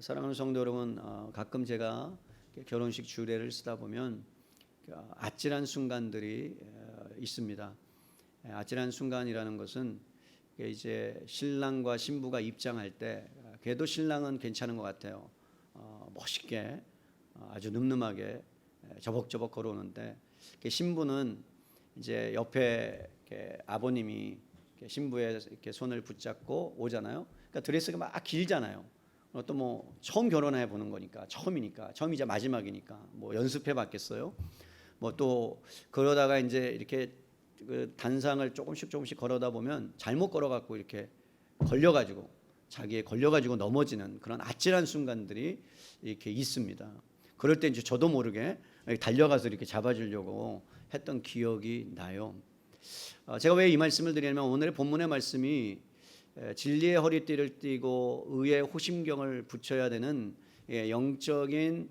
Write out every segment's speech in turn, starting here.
사랑하는 성도 여러분, 가끔 제가 결혼식 주례를 쓰다 보면 아찔한 순간들이 있습니다. 아찔한 순간이라는 것은 이제 신랑과 신부가 입장할 때, 그래도 신랑은 괜찮은 것 같아요. 멋있게 아주 늠름하게 저벅저벅 걸어오는데, 신부는 이제 옆에 아버님이 신부의 이렇게 손을 붙잡고 오잖아요. 그러니까 드레스가 막 길잖아요. 또 뭐 처음 결혼해 보는 거니까, 처음이자 마지막이니까 뭐 연습해 봤겠어요. 뭐 또 그러다가 이제 이렇게 그 단상을 조금씩 걸어다 보면 잘못 걸어갖고 이렇게 걸려가지고 자기에 걸려가지고 넘어지는 그런 아찔한 순간들이 이렇게 있습니다. 그럴 때 이제 저도 모르게 달려가서 이렇게 잡아주려고 했던 기억이 나요. 제가 왜 이 말씀을 드리냐면, 오늘의 본문의 말씀이 진리의 허리띠를 띠고 의의 호심경을 붙여야 되는 영적인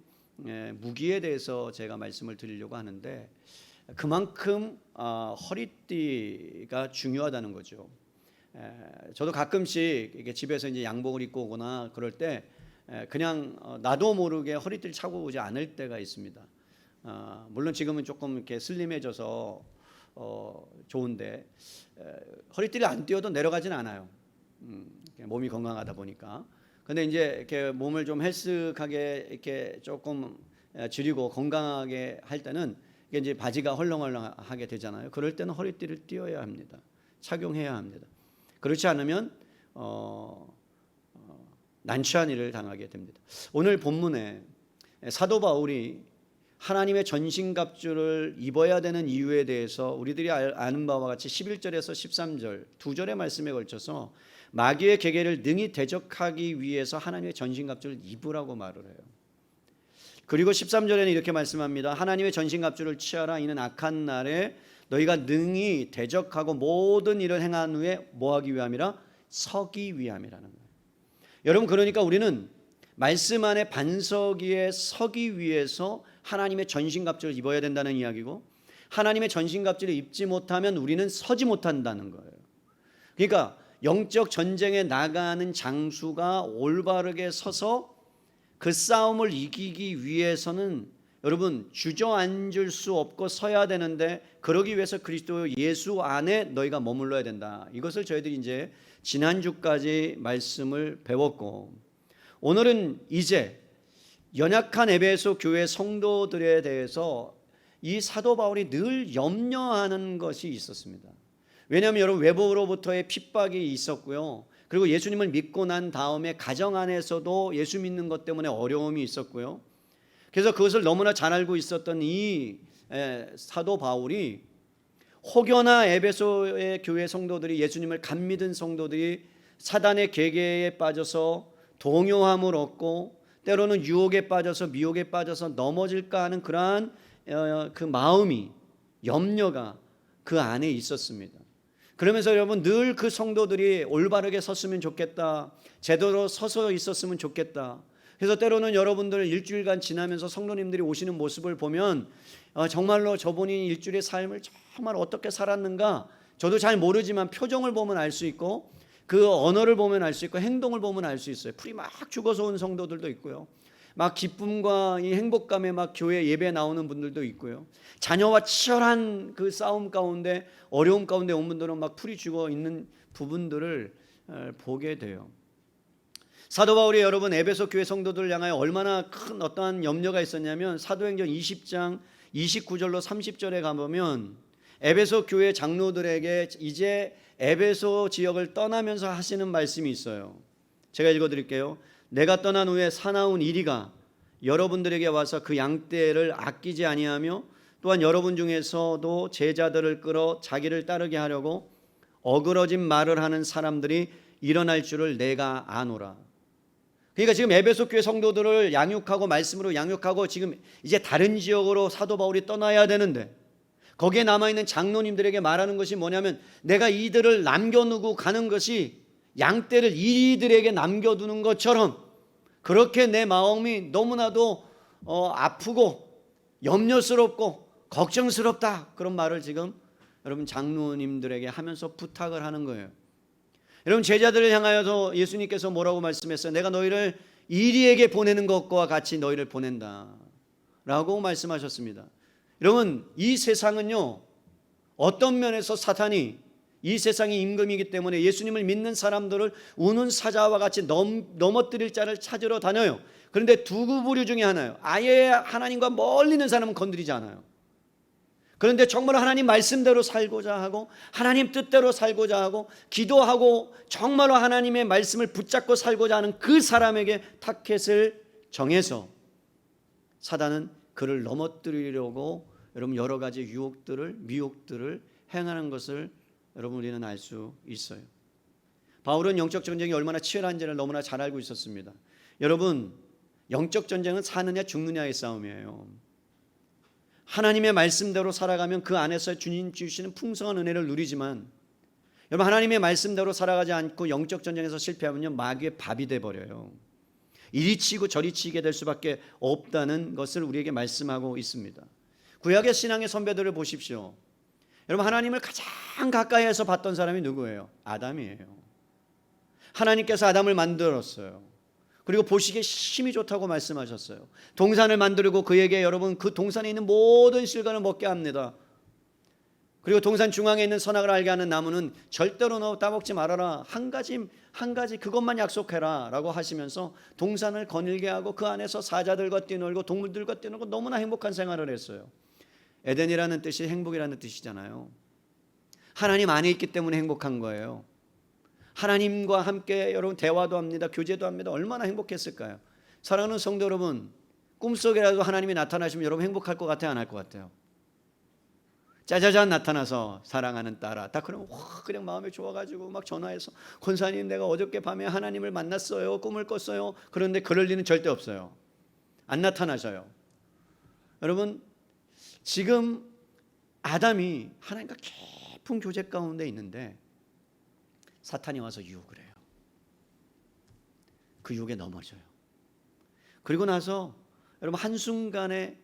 무기에 대해서 제가 말씀을 드리려고 하는데, 그만큼 허리띠가 중요하다는 거죠. 저도 가끔씩 이게 집에서 이제 양복을 입고 오거나 그럴 때 그냥 나도 모르게 허리띠를 차고 오지 않을 때가 있습니다. 물론 지금은 조금 이렇게 슬림해져서 좋은데, 허리띠를 안 띄워도 내려가진 않아요. 몸이 건강하다 보니까. 근데 이제 이렇게 몸을 좀 헬스하게 이렇게 조금 줄이고 건강하게 할 때는 이게 이제 바지가 헐렁헐렁하게 되잖아요. 그럴 때는 허리띠를 띄워야 합니다. 착용해야 합니다. 그렇지 않으면 난처한 일을 당하게 됩니다. 오늘 본문에 사도 바울이 하나님의 전신갑주를 입어야 되는 이유에 대해서 우리들이 아는 바와 같이 11절에서 13절 두 절의 말씀에 걸쳐서 마귀의 계계를 능히 대적하기 위해서 하나님의 전신갑주를 입으라고 말을 해요. 그리고 13절에는 이렇게 말씀합니다. 하나님의 전신갑주를 취하라. 이는 악한 날에 너희가 능히 대적하고 모든 일을 행한 후에 뭐하기 위함이라? 서기 위함이라는 거예요. 여러분, 그러니까 우리는 말씀 안에 반석 위에 서기 위해서 하나님의 전신갑주를 입어야 된다는 이야기고, 하나님의 전신갑주를 입지 못하면 우리는 서지 못한다는 거예요. 그러니까 영적 전쟁에 나가는 장수가 올바르게 서서 그 싸움을 이기기 위해서는 여러분 주저앉을 수 없고 서야 되는데, 그러기 위해서 그리스도 예수 안에 너희가 머물러야 된다. 이것을 저희들이 이제 지난주까지 말씀을 배웠고, 오늘은 이제 연약한 에베소 교회 성도들에 대해서 이 사도 바울이 늘 염려하는 것이 있었습니다. 왜냐하면 여러분, 외부로부터의 핍박이 있었고요. 그리고 예수님을 믿고 난 다음에 가정 안에서도 예수 믿는 것 때문에 어려움이 있었고요. 그래서 그것을 너무나 잘 알고 있었던 이 사도 바울이, 혹여나 에베소의 교회 성도들이, 예수님을 간 믿은 성도들이 사단의 계계에 빠져서 동요함을 얻고 때로는 유혹에 빠져서 미혹에 빠져서 넘어질까 하는 그러한 그 마음이, 염려가 그 안에 있었습니다. 그러면서 여러분, 늘 그 성도들이 올바르게 섰으면 좋겠다, 제대로 서서 있었으면 좋겠다. 그래서 때로는 여러분들 일주일간 지나면서 성도님들이 오시는 모습을 보면 정말로 저분이 일주일의 삶을 정말 어떻게 살았는가, 저도 잘 모르지만 표정을 보면 알 수 있고, 그 언어를 보면 알 수 있고, 행동을 보면 알 수 있어요. 풀이 막 죽어서 온 성도들도 있고요, 막 기쁨과 이 행복감에 막 교회 예배 나오는 분들도 있고요, 자녀와 치열한 그 싸움 가운데, 어려움 가운데 온 분들은 막 풀이 죽어 있는 부분들을 보게 돼요. 사도 바울이 여러분 에베소 교회 성도들을 향하여 얼마나 큰 어떠한 염려가 있었냐면, 사도행전 20장 29절로 30절에 가보면 에베소 교회 장로들에게 이제 에베소 지역을 떠나면서 하시는 말씀이 있어요. 제가 읽어드릴게요. 내가 떠난 후에 사나운 이리가 여러분들에게 와서 그 양떼를 아끼지 아니하며, 또한 여러분 중에서도 제자들을 끌어 자기를 따르게 하려고 어그러진 말을 하는 사람들이 일어날 줄을 내가 아노라. 그러니까 지금 에베소 교회 성도들을 양육하고 말씀으로 양육하고 지금 이제 다른 지역으로 사도 바울이 떠나야 되는데, 거기에 남아있는 장로님들에게 말하는 것이 뭐냐면, 내가 이들을 남겨두고 가는 것이 양떼를 이들에게 남겨두는 것처럼 그렇게 내 마음이 너무나도 아프고 염려스럽고 걱정스럽다, 그런 말을 지금 여러분 장로님들에게 하면서 부탁을 하는 거예요. 여러분, 제자들을 향하여서 예수님께서 뭐라고 말씀했어요? 내가 너희를 이리에게 보내는 것과 같이 너희를 보낸다 라고 말씀하셨습니다. 여러분, 이 세상은요, 어떤 면에서 사탄이, 이 세상이 임금이기 때문에 예수님을 믿는 사람들을 우는 사자와 같이 넘어뜨릴 자를 찾으러 다녀요. 그런데 두 부류 중에 하나예요. 아예 하나님과 멀리 있는 사람은 건드리지 않아요. 그런데 정말 하나님 말씀대로 살고자 하고 하나님 뜻대로 살고자 하고 기도하고 정말로 하나님의 말씀을 붙잡고 살고자 하는 그 사람에게 타켓을 정해서 사단은 그를 넘어뜨리려고 여러분 여러 가지 유혹들을, 미혹들을 행하는 것을 여러분 우리는 알 수 있어요. 바울은 영적 전쟁이 얼마나 치열한지를 너무나 잘 알고 있었습니다. 여러분, 영적 전쟁은 사느냐 죽느냐의 싸움이에요. 하나님의 말씀대로 살아가면 그 안에서 주님 주시는 풍성한 은혜를 누리지만, 여러분 하나님의 말씀대로 살아가지 않고 영적 전쟁에서 실패하면요, 마귀의 밥이 돼버려요. 이리 치고 저리 치게 될 수밖에 없다는 것을 우리에게 말씀하고 있습니다. 구약의 신앙의 선배들을 보십시오. 여러분, 하나님을 가장 가까이에서 봤던 사람이 누구예요? 아담이에요. 하나님께서 아담을 만들었어요. 그리고 보시기에 힘이 좋다고 말씀하셨어요. 동산을 만들고 그에게 여러분 그 동산에 있는 모든 실과를 먹게 합니다. 그리고 동산 중앙에 있는 선악을 알게 하는 나무는 절대로 너 따먹지 말아라. 한 가지 그것만 약속해라 라고 하시면서 동산을 거닐게 하고 그 안에서 사자들과 뛰놀고 동물들과 뛰놀고 너무나 행복한 생활을 했어요. 에덴이라는 뜻이 행복이라는 뜻이잖아요. 하나님 안에 있기 때문에 행복한 거예요. 하나님과 함께 여러분 대화도 합니다. 교제도 합니다. 얼마나 행복했을까요? 사랑하는 성도 여러분, 꿈속에라도 하나님이 나타나시면 여러분 행복할 것 같아요? 안 할 것 같아요? 짜자잔 나타나서 사랑하는 딸아 딱 그러면 와 그냥 마음이 좋아가지고 막 전화해서 권사님 내가 어저께 밤에 하나님을 만났어요. 꿈을 꿨어요. 그런데 그럴 리는 절대 없어요. 안 나타나셔요. 여러분, 지금 아담이 하나님과 깊은 교제 가운데 있는데 사탄이 와서 유혹을 해요. 그 유혹에 넘어져요. 그리고 나서 여러분 한순간에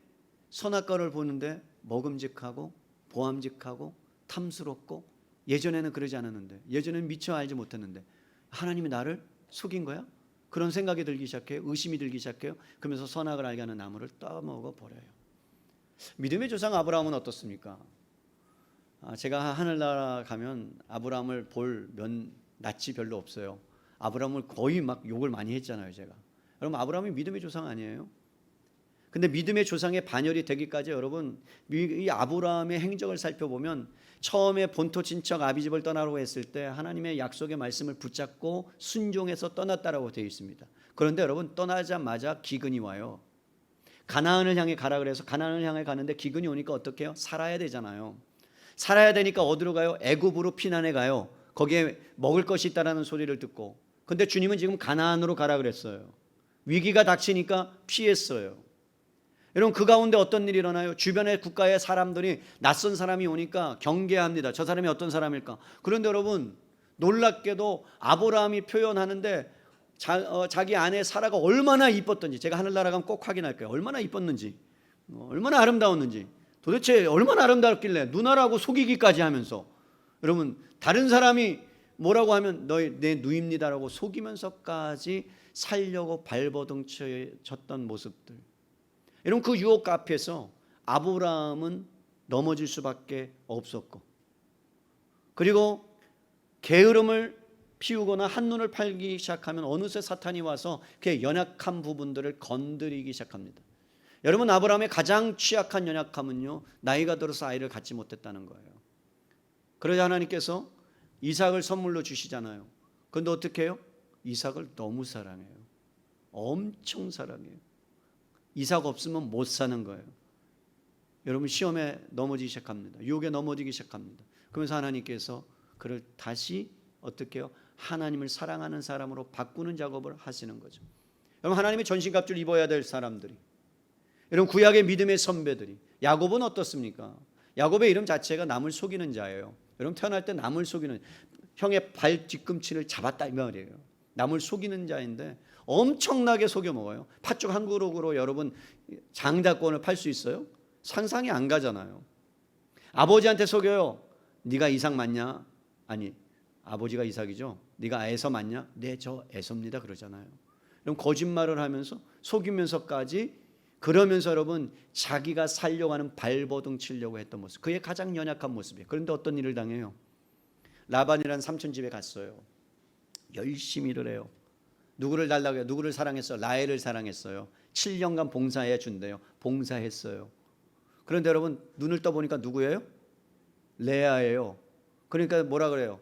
선악과를 보는데 먹음직하고 보암직하고 탐스럽고, 예전에는 그러지 않았는데, 예전에는 미처 알지 못했는데 하나님이 나를 속인 거야? 그런 생각이 들기 시작해요. 의심이 들기 시작해요. 그러면서 선악을 알게 하는 나무를 따먹어 버려요. 믿음의 조상 아브라함은 어떻습니까? 제가 하늘나라 가면 아브라함을 볼 낯이 별로 없어요. 아브라함을 거의 막 욕을 많이 했잖아요, 제가. 여러분, 아브라함이 믿음의 조상 아니에요? 근데 믿음의 조상의 반열이 되기까지 여러분 이 아브라함의 행적을 살펴보면 처음에 본토 친척 아비집을 떠나라고 했을 때 하나님의 약속의 말씀을 붙잡고 순종해서 떠났다라고 되어 있습니다. 그런데 여러분 떠나자마자 기근이 와요. 가나안을 향해 가라 그래서 가나안을 향해 가는데 기근이 오니까 어떻게 해요? 살아야 되잖아요. 살아야 되니까 어디로 가요? 애굽으로 피난해 가요. 거기에 먹을 것이 있다라는 소리를 듣고. 근데 주님은 지금 가나안으로 가라 그랬어요. 위기가 닥치니까 피했어요. 여러분, 그 가운데 어떤 일이 일어나요? 주변의 국가의 사람들이 낯선 사람이 오니까 경계합니다. 저 사람이 어떤 사람일까? 그런데 여러분 놀랍게도 아브라함이 표현하는데 자기 아내 사라가 얼마나 이뻤던지, 제가 하늘나라 가면 꼭 확인할 거예요. 얼마나 이뻤는지, 얼마나 아름다웠는지, 도대체 얼마나 아름다웠길래 누나라고 속이기까지 하면서, 여러분 다른 사람이 뭐라고 하면 내 누입니다라고 속이면서까지 살려고 발버둥쳤던 모습들. 여러분, 그 유혹 앞에서 아브라함은 넘어질 수밖에 없었고, 그리고 게으름을 피우거나 한눈을 팔기 시작하면 어느새 사탄이 와서 그의 연약한 부분들을 건드리기 시작합니다. 여러분, 아브라함의 가장 취약한 연약함은요, 나이가 들어서 아이를 갖지 못했다는 거예요. 그러자 하나님께서 이삭을 선물로 주시잖아요. 그런데 어떻게 해요? 이삭을 너무 사랑해요. 엄청 사랑해요. 이삭 없으면 못 사는 거예요. 여러분, 시험에 넘어지기 시작합니다. 유혹에 넘어지기 시작합니다. 그러면서 하나님께서 그를 다시 어떻게 해요? 하나님을 사랑하는 사람으로 바꾸는 작업을 하시는 거죠. 여러분, 하나님의 전신갑주를 입어야 될 사람들이, 여러분 구약의 믿음의 선배들이, 야곱은 어떻습니까? 야곱의 이름 자체가 남을 속이는 자예요. 여러분, 태어날 때 남을 속이는, 형의 발 뒤꿈치를 잡았다 이 말이에요. 남을 속이는 자인데 엄청나게 속여 먹어요. 팥죽 한 그릇으로 여러분 장자권을 팔 수 있어요? 상상이 안 가잖아요. 아버지한테 속여요. 네가 이삭 맞냐? 아니, 아버지가 이삭이죠. 네가 에서 맞냐? 네, 저 에서입니다 그러잖아요. 그럼 거짓말을 하면서 속이면서까지, 그러면서 여러분 자기가 살려고 하는 발버둥 치려고 했던 모습, 그의 가장 연약한 모습이에요. 그런데 어떤 일을 당해요? 라반이라는 삼촌 집에 갔어요. 열심히 일을 해요. 누구를 달라고 해요? 누구를 사랑했어요? 라헬을 사랑했어요. 7년간 봉사해 준대요. 봉사했어요. 그런데 여러분 눈을 떠보니까 누구예요? 레아예요. 그러니까 뭐라 그래요?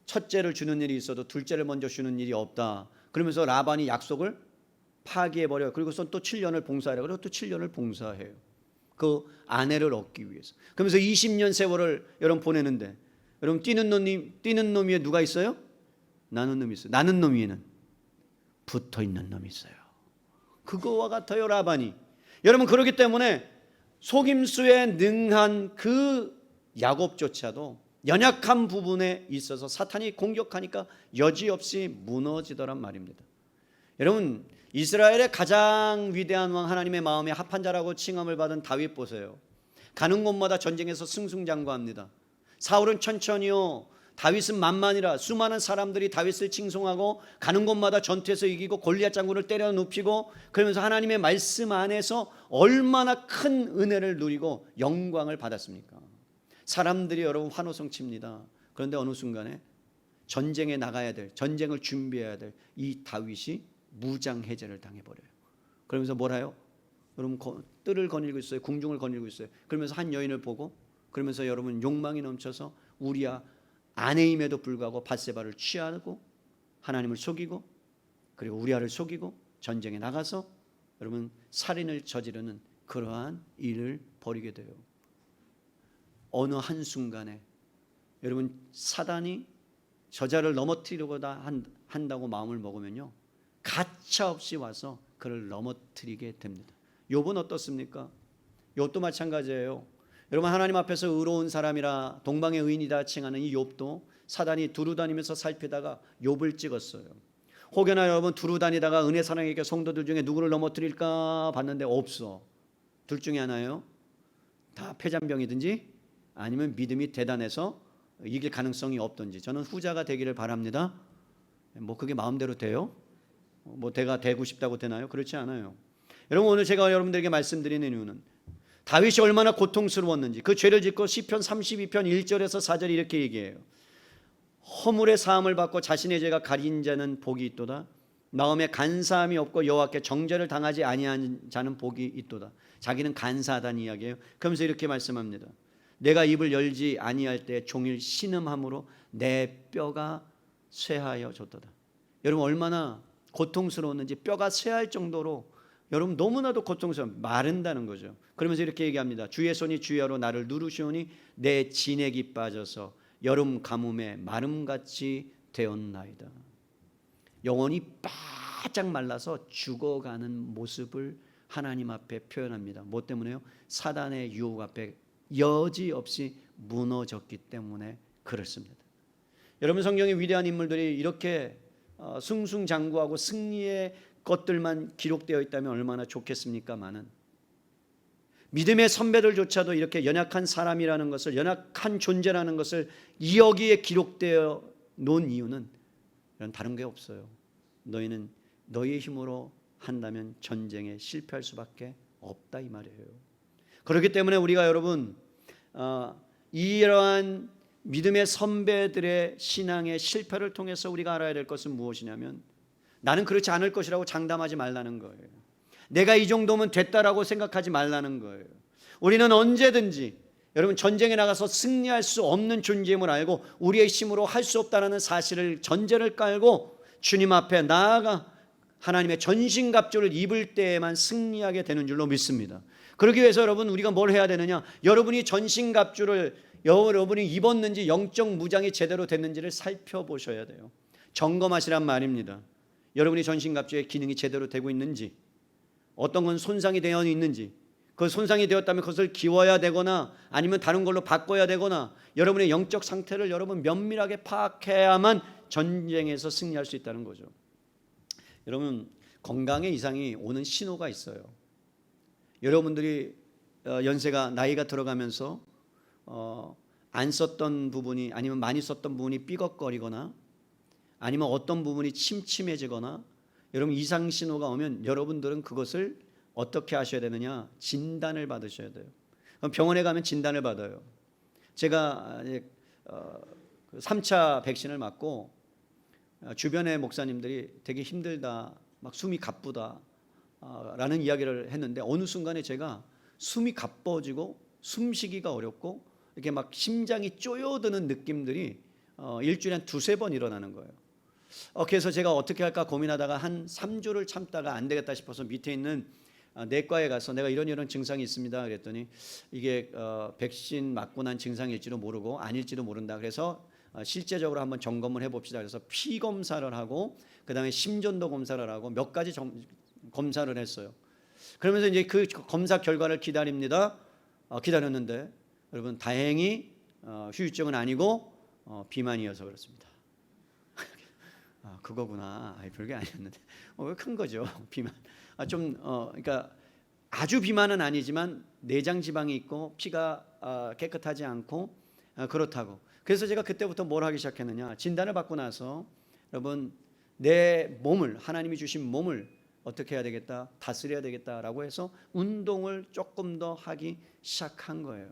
첫째를 주는 일이 있어도 둘째를 먼저 주는 일이 없다. 그러면서 라반이 약속을 파기해버려요. 그리고선 또 7년을 봉사하라. 그리고 또 7년을 봉사해요. 그 아내를 얻기 위해서. 그러면서 20년 세월을 여러분 보내는데, 여러분 뛰는 놈 위에 누가 있어요? 나는 놈이 있어요. 나는 놈 위에는 붙어있는 놈이 있어요. 그거와 같아요, 라반이. 여러분 그렇기 때문에 속임수에 능한 그 야곱조차도 연약한 부분에 있어서 사탄이 공격하니까 여지없이 무너지더란 말입니다. 여러분 이스라엘의 가장 위대한 왕, 하나님의 마음에 합한 자라고 칭함을 받은 다윗 보세요. 가는 곳마다 전쟁에서 승승장구합니다. 사울은 천천히요, 다윗은 만만이라 수많은 사람들이 다윗을 칭송하고 가는 곳마다 전투에서 이기고 골리앗 장군을 때려 눕히고, 그러면서 하나님의 말씀 안에서 얼마나 큰 은혜를 누리고 영광을 받았습니까? 사람들이 여러분 환호성 칩니다. 그런데 어느 순간에 전쟁에 나가야 될, 전쟁을 준비해야 될 이 다윗이 무장해제를 당해버려요. 그러면서 뭐라요? 여러분 뜰을 거닐고 있어요. 궁중을 거닐고 있어요. 그러면서 한 여인을 보고, 그러면서 여러분 욕망이 넘쳐서 우리야 아내임에도 불구하고 밧세바를 취하고 하나님을 속이고, 그리고 우리아를 속이고 전쟁에 나가서 여러분 살인을 저지르는 그러한 일을 벌이게 돼요. 어느 한순간에 여러분 사단이 저자를 넘어뜨리려고 한다고 마음을 먹으면요, 가차없이 와서 그를 넘어뜨리게 됩니다. 욥은 어떻습니까? 욥도 마찬가지예요. 여러분 하나님 앞에서 의로운 사람이라 동방의 의인이다 칭하는 이 욥도 사단이 두루 다니면서 살피다가 욥을 찍었어요. 혹여나 여러분 두루 다니다가 은혜 사랑에게 성도들 중에 누구를 넘어뜨릴까 봤는데 없어. 둘 중에 하나예요. 다 폐잔병이든지 아니면 믿음이 대단해서 이길 가능성이 없든지. 저는 후자가 되기를 바랍니다. 뭐 그게 마음대로 돼요? 뭐 내가 되고 싶다고 되나요? 그렇지 않아요. 여러분 오늘 제가 여러분들에게 말씀드리는 이유는 다윗이 얼마나 고통스러웠는지, 그 죄를 짓고 시편 32편 1절에서 4절이 이렇게 얘기해요. 허물의 사함을 받고 자신의 죄가 가린 자는 복이 있도다. 마음에 간사함이 없고 여호와께 정죄를 당하지 아니한 자는 복이 있도다. 자기는 간사하다는 이야기예요. 그러면서 이렇게 말씀합니다. 내가 입을 열지 아니할 때 종일 신음함으로 내 뼈가 쇠하여 졌도다. 여러분 얼마나 고통스러웠는지, 뼈가 쇠할 정도로 여러분 너무나도 고통스러워 마른다는 거죠. 그러면서 이렇게 얘기합니다. 주의 손이 주야로 나를 누르시오니 내 진액이 빠져서 여름 가뭄에 마름같이 되었나이다. 영혼이 바짝 말라서 죽어가는 모습을 하나님 앞에 표현합니다. 뭐 때문에요? 사단의 유혹 앞에 여지없이 무너졌기 때문에 그렇습니다. 여러분 성경의 위대한 인물들이 이렇게 승승장구하고 승리의 것들만 기록되어 있다면 얼마나 좋겠습니까마는, 믿음의 선배들조차도 이렇게 연약한 사람이라는 것을, 연약한 존재라는 것을 여기에 기록되어 놓은 이유는 다른 게 없어요. 너희는 너희의 힘으로 한다면 전쟁에 실패할 수밖에 없다 이 말이에요. 그렇기 때문에 우리가 여러분 이러한 믿음의 선배들의 신앙의 실패를 통해서 우리가 알아야 될 것은 무엇이냐면, 나는 그렇지 않을 것이라고 장담하지 말라는 거예요. 내가 이 정도면 됐다라고 생각하지 말라는 거예요. 우리는 언제든지 여러분 전쟁에 나가서 승리할 수 없는 존재임을 알고 우리의 힘으로 할 수 없다는 사실을 전제를 깔고 주님 앞에 나아가 하나님의 전신갑주를 입을 때에만 승리하게 되는 줄로 믿습니다. 그러기 위해서 여러분 우리가 뭘 해야 되느냐? 여러분이 전신갑주를 여러분이 입었는지, 영적 무장이 제대로 됐는지를 살펴보셔야 돼요. 점검하시란 말입니다. 여러분이 전신갑주의 기능이 제대로 되고 있는지, 어떤 건 손상이 되어 있는지, 그 손상이 되었다면 그것을 기워야 되거나 아니면 다른 걸로 바꿔야 되거나, 여러분의 영적 상태를 여러분 면밀하게 파악해야만 전쟁에서 승리할 수 있다는 거죠. 여러분 건강에 이상이 오는 신호가 있어요. 여러분들이 연세가 나이가 들어가면서 안 썼던 부분이, 아니면 많이 썼던 부분이 삐걱거리거나, 아니면 어떤 부분이 침침해지거나, 여러분 이상 신호가 오면 여러분들은 그것을 어떻게 하셔야 되느냐? 진단을 받으셔야 돼요. 병원에 가면 진단을 받아요. 제가 3차 백신을 맞고 주변의 목사님들이 되게 힘들다, 막 숨이 가쁘다 라는 이야기를 했는데 어느 순간에 제가 숨이 가빠지고 숨쉬기가 어렵고 이렇게 막 심장이 쪼여드는 느낌들이 일주일에 한 두세 번 일어나는 거예요. 그래서 제가 어떻게 할까 고민하다가 한 3주를 참다가 안 되겠다 싶어서 밑에 있는 내과에 가서 내가 이런 증상이 있습니다 그랬더니 이게 백신 맞고 난 증상일지도 모르고 아닐지도 모른다. 그래서 실제적으로 한번 점검을 해봅시다. 그래서 피 검사를 하고 그 다음에 심전도 검사를 하고 몇 가지 검사를 했어요. 그러면서 이제 그 검사 결과를 기다립니다. 기다렸는데 여러분 다행히 후유증은 아니고 비만이어서 그렇습니다. 그거구나. 별게 아니었는데 왜 큰 거죠 비만. 그러니까 아주 비만은 아니지만 내장 지방이 있고 피가 깨끗하지 않고 그렇다고. 그래서 제가 그때부터 뭘 하기 시작했느냐, 진단을 받고 나서 여러분 내 몸을, 하나님이 주신 몸을 어떻게 해야 되겠다, 다스려야 되겠다라고 해서 운동을 조금 더 하기 시작한 거예요.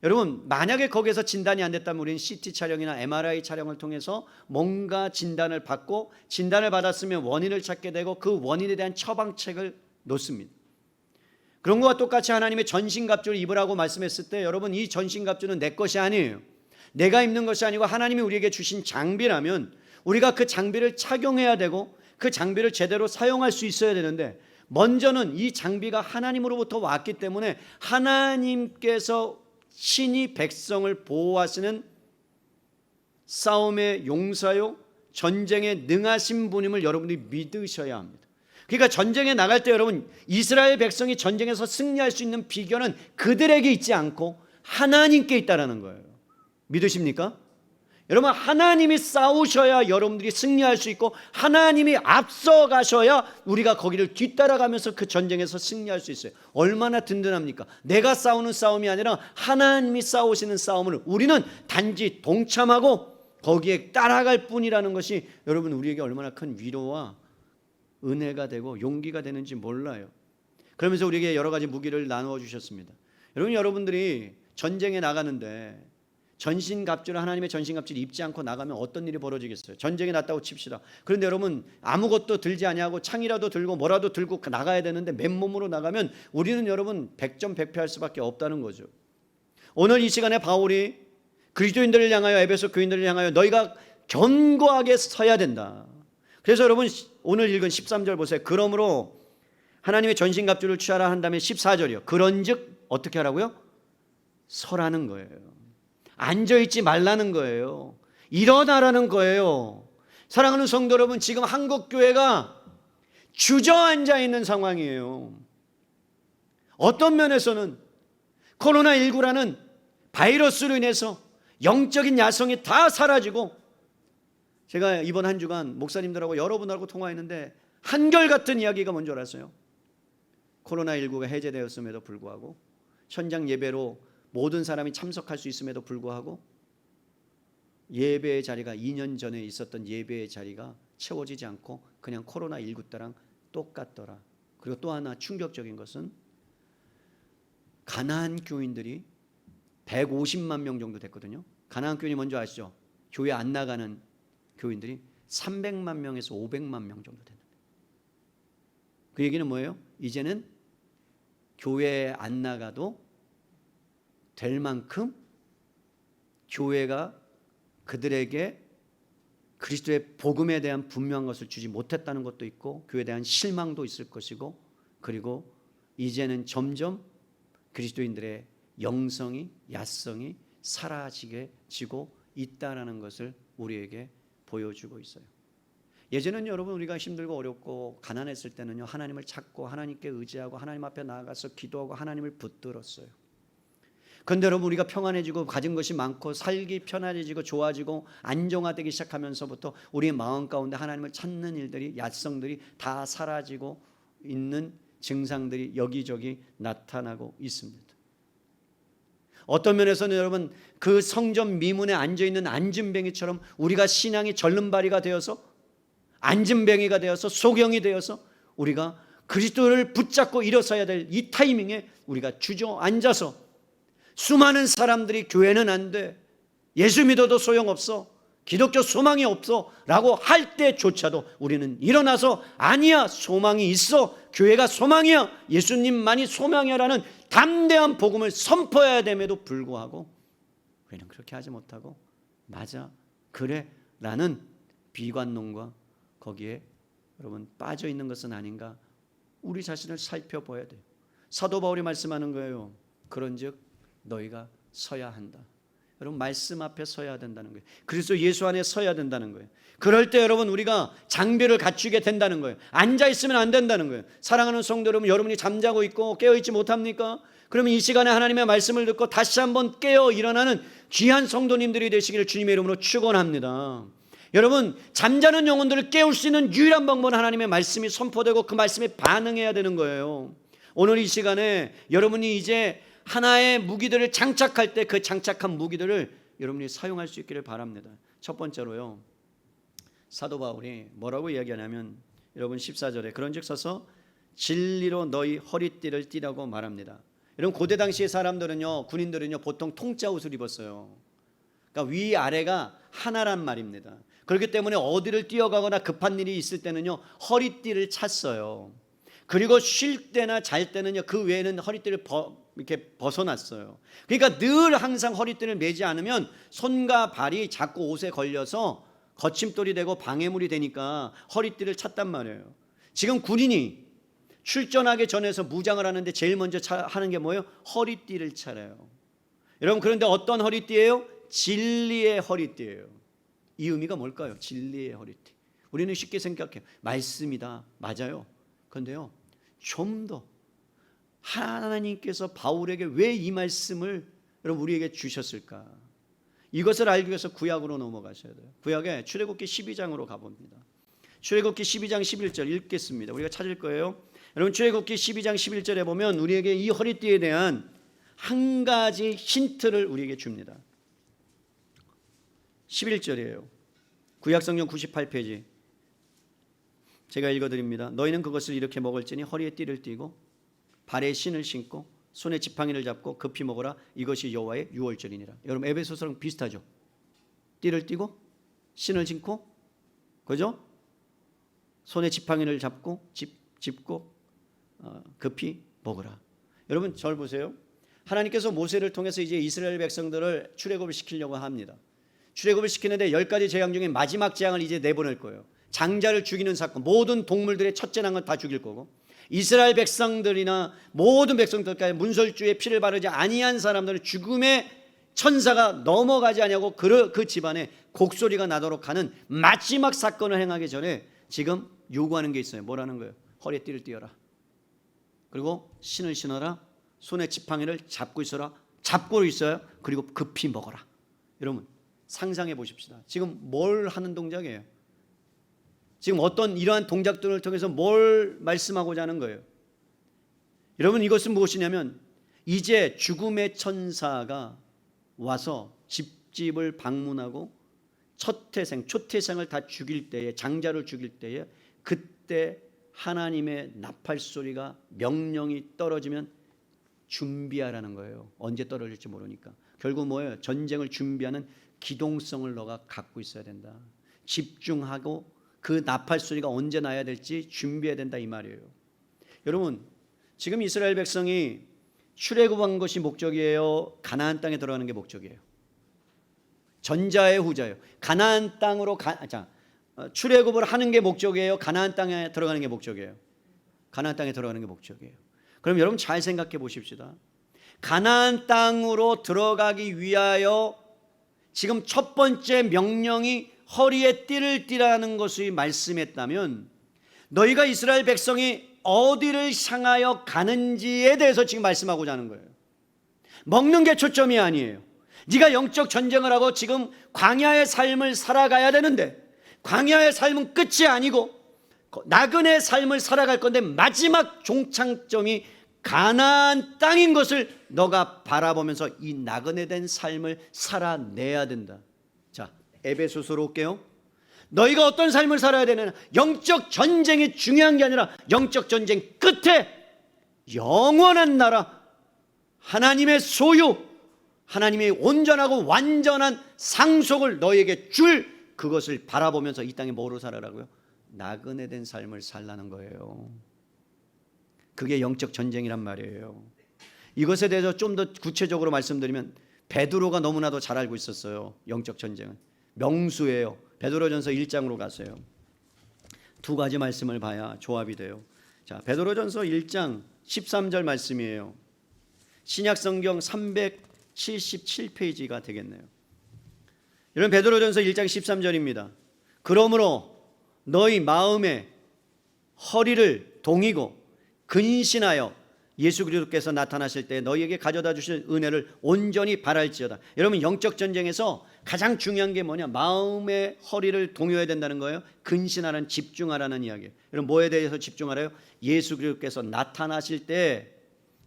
여러분 만약에 거기서 진단이 안 됐다면 우리는 CT 촬영이나 MRI 촬영을 통해서 뭔가 진단을 받고, 진단을 받았으면 원인을 찾게 되고 그 원인에 대한 처방책을 놓습니다. 그런 것과 똑같이 하나님의 전신갑주를 입으라고 말씀했을 때 여러분 이 전신갑주는 내 것이 아니에요. 내가 입는 것이 아니고 하나님이 우리에게 주신 장비라면 우리가 그 장비를 착용해야 되고 그 장비를 제대로 사용할 수 있어야 되는데, 먼저는 이 장비가 하나님으로부터 왔기 때문에 하나님께서 신이 백성을 보호하시는 싸움의 용사요 전쟁에 능하신 분임을 여러분들이 믿으셔야 합니다. 그러니까 전쟁에 나갈 때 여러분 이스라엘 백성이 전쟁에서 승리할 수 있는 비결은 그들에게 있지 않고 하나님께 있다라는 거예요. 믿으십니까? 여러분 하나님이 싸우셔야 여러분들이 승리할 수 있고 하나님이 앞서가셔야 우리가 거기를 뒤따라가면서 그 전쟁에서 승리할 수 있어요. 얼마나 든든합니까? 내가 싸우는 싸움이 아니라 하나님이 싸우시는 싸움을 우리는 단지 동참하고 거기에 따라갈 뿐이라는 것이 여러분 우리에게 얼마나 큰 위로와 은혜가 되고 용기가 되는지 몰라요. 그러면서 우리에게 여러 가지 무기를 나누어 주셨습니다. 여러분들이 전쟁에 나가는데 전신갑주를, 하나님의 전신갑주를 입지 않고 나가면 어떤 일이 벌어지겠어요? 전쟁에 났다고 칩시다. 그런데 여러분 아무것도 들지 아니하고 창이라도 들고 뭐라도 들고 나가야 되는데 맨몸으로 나가면 우리는 여러분 백전백패할 수밖에 없다는 거죠. 오늘 이 시간에 바울이 그리스도인들을 향하여, 에베소 교인들을 향하여 너희가 견고하게 서야 된다. 그래서 여러분 오늘 읽은 13절 보세요. 그러므로 하나님의 전신갑주를 취하라 한 다음에 14절이요. 그런즉 어떻게 하라고요? 서라는 거예요. 앉아있지 말라는 거예요. 일어나라는 거예요. 사랑하는 성도 여러분, 지금 한국교회가 주저앉아 있는 상황이에요. 어떤 면에서는 코로나19라는 바이러스로 인해서 영적인 야성이 다 사라지고, 제가 이번 한 주간 목사님들하고 여러분하고 통화했는데 한결같은 이야기가 뭔지 알았어요. 코로나19가 해제되었음에도 불구하고 현장 예배로 모든 사람이 참석할 수 있음에도 불구하고 예배의 자리가 2년 전에 있었던 예배의 자리가 채워지지 않고 그냥 코로나19 때랑 똑같더라. 그리고 또 하나 충격적인 것은 가나안 교인들이 150만 명 정도 됐거든요. 가나안 교인이 뭔지 아시죠? 교회 안 나가는 교인들이 300만 명에서 500만 명 정도 됐는데, 그 얘기는 뭐예요? 이제는 교회에 안 나가도 될 만큼 교회가 그들에게 그리스도의 복음에 대한 분명한 것을 주지 못했다는 것도 있고, 교회에 대한 실망도 있을 것이고, 그리고 이제는 점점 그리스도인들의 영성이, 야성이 사라지게 지고 있다라는 것을 우리에게 보여주고 있어요. 예전에는 여러분 우리가 힘들고 어렵고 가난했을 때는요, 하나님을 찾고 하나님께 의지하고 하나님 앞에 나아가서 기도하고 하나님을 붙들었어요. 그런데 여러분 우리가 평안해지고 가진 것이 많고 살기 편안해지고 좋아지고 안정화되기 시작하면서부터 우리의 마음 가운데 하나님을 찾는 일들이, 야성들이 다 사라지고 있는 증상들이 여기저기 나타나고 있습니다. 어떤 면에서는 여러분 그 성전 미문에 앉아있는 안진뱅이처럼 우리가 신앙이 절름발이가 되어서 안진뱅이가 되어서 소경이 되어서 우리가 그리스도를 붙잡고 일어서야 될 이 타이밍에 우리가 주저앉아서 수많은 사람들이 교회는 안 돼, 예수 믿어도 소용없어, 기독교 소망이 없어 라고 할 때조차도 우리는 일어나서 아니야, 소망이 있어, 교회가 소망이야, 예수님만이 소망이야 라는 담대한 복음을 선포해야 됨에도 불구하고 우리는 그렇게 하지 못하고 맞아, 그래 라는 비관론과 거기에 여러분 빠져 있는 것은 아닌가, 우리 자신을 살펴봐야 돼요. 사도 바울이 말씀하는 거예요. 그런즉 너희가 서야 한다. 여러분, 말씀 앞에 서야 된다는 거예요. 그리스도 예수 안에 서야 된다는 거예요. 그럴 때 여러분 우리가 장비를 갖추게 된다는 거예요. 앉아 있으면 안 된다는 거예요. 사랑하는 성도 여러분, 여러분이 잠자고 있고 깨어 있지 못합니까? 그러면 이 시간에 하나님의 말씀을 듣고 다시 한번 깨어 일어나는 귀한 성도님들이 되시기를 주님의 이름으로 축원합니다. 여러분, 잠자는 영혼들을 깨울 수 있는 유일한 방법은 하나님의 말씀이 선포되고 그 말씀에 반응해야 되는 거예요. 오늘 이 시간에 여러분이 이제 하나의 무기들을 장착할 때 그 장착한 무기들을 여러분이 사용할 수 있기를 바랍니다. 첫 번째로요, 사도 바울이 뭐라고 이야기하냐면 여러분 14절에 그런즉 서서 진리로 너희 허리띠를 띠라고 말합니다. 여러분, 고대 당시의 사람들은요, 군인들은요 보통 통짜 옷을 입었어요. 그러니까 위아래가 하나란 말입니다. 그렇기 때문에 어디를 뛰어가거나 급한 일이 있을 때는요 허리띠를 찼어요. 그리고 쉴 때나 잘 때는요 그 외에는 허리띠를 이렇게 벗어났어요. 그러니까 늘 항상 허리띠를 매지 않으면 손과 발이 자꾸 옷에 걸려서 거침돌이 되고 방해물이 되니까 허리띠를 찼단 말이에요. 지금 군인이 출전하기 전에서 무장을 하는데 제일 먼저 하는 게 뭐예요? 허리띠를 차려요. 여러분, 그런데 어떤 허리띠예요? 진리의 허리띠예요. 이 의미가 뭘까요? 진리의 허리띠. 우리는 쉽게 생각해요. 말씀이다. 맞아요. 그런데요, 좀 더 하나님께서 바울에게 왜 이 말씀을 여러분 우리에게 주셨을까? 이것을 알기 위해서 구약으로 넘어가셔야 돼요. 구약에 출애굽기 12장으로 가봅니다. 출애굽기 12장 11절 읽겠습니다. 우리가 찾을 거예요. 여러분, 출애굽기 12장 11절에 보면 우리에게 이 허리띠에 대한 한 가지 힌트를 우리에게 줍니다. 11절이에요. 구약성경 98페이지. 제가 읽어드립니다. 너희는 그것을 이렇게 먹을지니 허리에 띠를 띠고 발에 신을 신고 손에 지팡이를 잡고 급히 먹어라. 이것이 여호와의 유월절이니라. 여러분, 에베소서랑 비슷하죠? 띠를 띠고 신을 신고, 그죠? 손에 지팡이를 잡고 짚고 급히 먹으라. 여러분, 저를 보세요. 하나님께서 모세를 통해서 이제 이스라엘 백성들을 출애굽을 시키려고 합니다. 출애굽을 시키는데 10가지 재앙 중에 마지막 재앙을 이제 내보낼 거예요. 장자를 죽이는 사건, 모든 동물들의 첫째 난 걸 다 죽일 거고, 이스라엘 백성들이나 모든 백성들까지 문설주에 피를 바르지 아니한 사람들은 죽음의 천사가 넘어가지 아니하고 그 집안에 곡소리가 나도록 하는 마지막 사건을 행하기 전에 지금 요구하는 게 있어요. 뭐라는 거예요? 허리에 띠를 띠어라. 그리고 신을 신어라. 손에 지팡이를 잡고 있어라. 잡고 있어요. 그리고 급히 먹어라. 여러분, 상상해 보십시다. 지금 뭘 하는 동작이에요? 지금 어떤 이러한 동작들을 통해서 뭘 말씀하고자 하는 거예요? 여러분, 이것은 무엇이냐면 이제 죽음의 천사가 와서 집집을 방문하고 첫태생, 초태생을 다 죽일 때에, 장자를 죽일 때에, 그때 하나님의 나팔 소리가, 명령이 떨어지면 준비하라는 거예요. 언제 떨어질지 모르니까. 결국 뭐예요? 전쟁을 준비하는 기동성을 너가 갖고 있어야 된다. 집중하고 그 나팔 소리가 언제 나야 될지 준비해야 된다, 이 말이에요. 여러분, 지금 이스라엘 백성이 출애굽한 것이 목적이에요? 가나안 땅에 들어가는 게 목적이에요? 전자의 후자예요. 가나안 땅으로 출애굽을 하는 게 목적이에요? 가나안 땅에 들어가는 게 목적이에요? 가나안 땅에 들어가는 게 목적이에요. 그럼 여러분 잘 생각해 보십시다. 가나안 땅으로 들어가기 위하여 지금 첫 번째 명령이 허리에 띠를 띠라는 것을 말씀했다면, 너희가 이스라엘 백성이 어디를 향하여 가는지에 대해서 지금 말씀하고자 하는 거예요. 먹는 게 초점이 아니에요. 네가 영적 전쟁을 하고 지금 광야의 삶을 살아가야 되는데, 광야의 삶은 끝이 아니고 나그네의 삶을 살아갈 건데 마지막 종착점이 가나안 땅인 것을 너가 바라보면서 이 나그네된 삶을 살아내야 된다. 자, 에베소서로 올게요. 너희가 어떤 삶을 살아야 되느냐? 영적 전쟁이 중요한 게 아니라 영적 전쟁 끝에 영원한 나라, 하나님의 소유, 하나님의 온전하고 완전한 상속을 너희에게 줄 그것을 바라보면서 이 땅에 뭐로 살아라고요? 나그네 된 삶을 살라는 거예요. 그게 영적 전쟁이란 말이에요. 이것에 대해서 좀 더 구체적으로 말씀드리면 베드로가 너무나도 잘 알고 있었어요. 영적 전쟁은 명수예요. 베드로전서 1장으로 가세요. 두 가지 말씀을 봐야 조합이 돼요. 자, 베드로전서 1장 13절 말씀이에요. 신약성경 377페이지가 되겠네요. 여러분, 베드로전서 1장 13절입니다. 그러므로 너희 마음에 허리를 동이고 근신하여 예수 그리스도께서 나타나실 때 너희에게 가져다 주실 은혜를 온전히 바랄지어다. 여러분, 영적 전쟁에서 가장 중요한 게 뭐냐? 마음의 허리를 동여야 된다는 거예요. 근신하라는, 집중하라는 이야기예요. 여러분, 뭐에 대해서 집중하래요? 예수 그리스도께서 나타나실 때,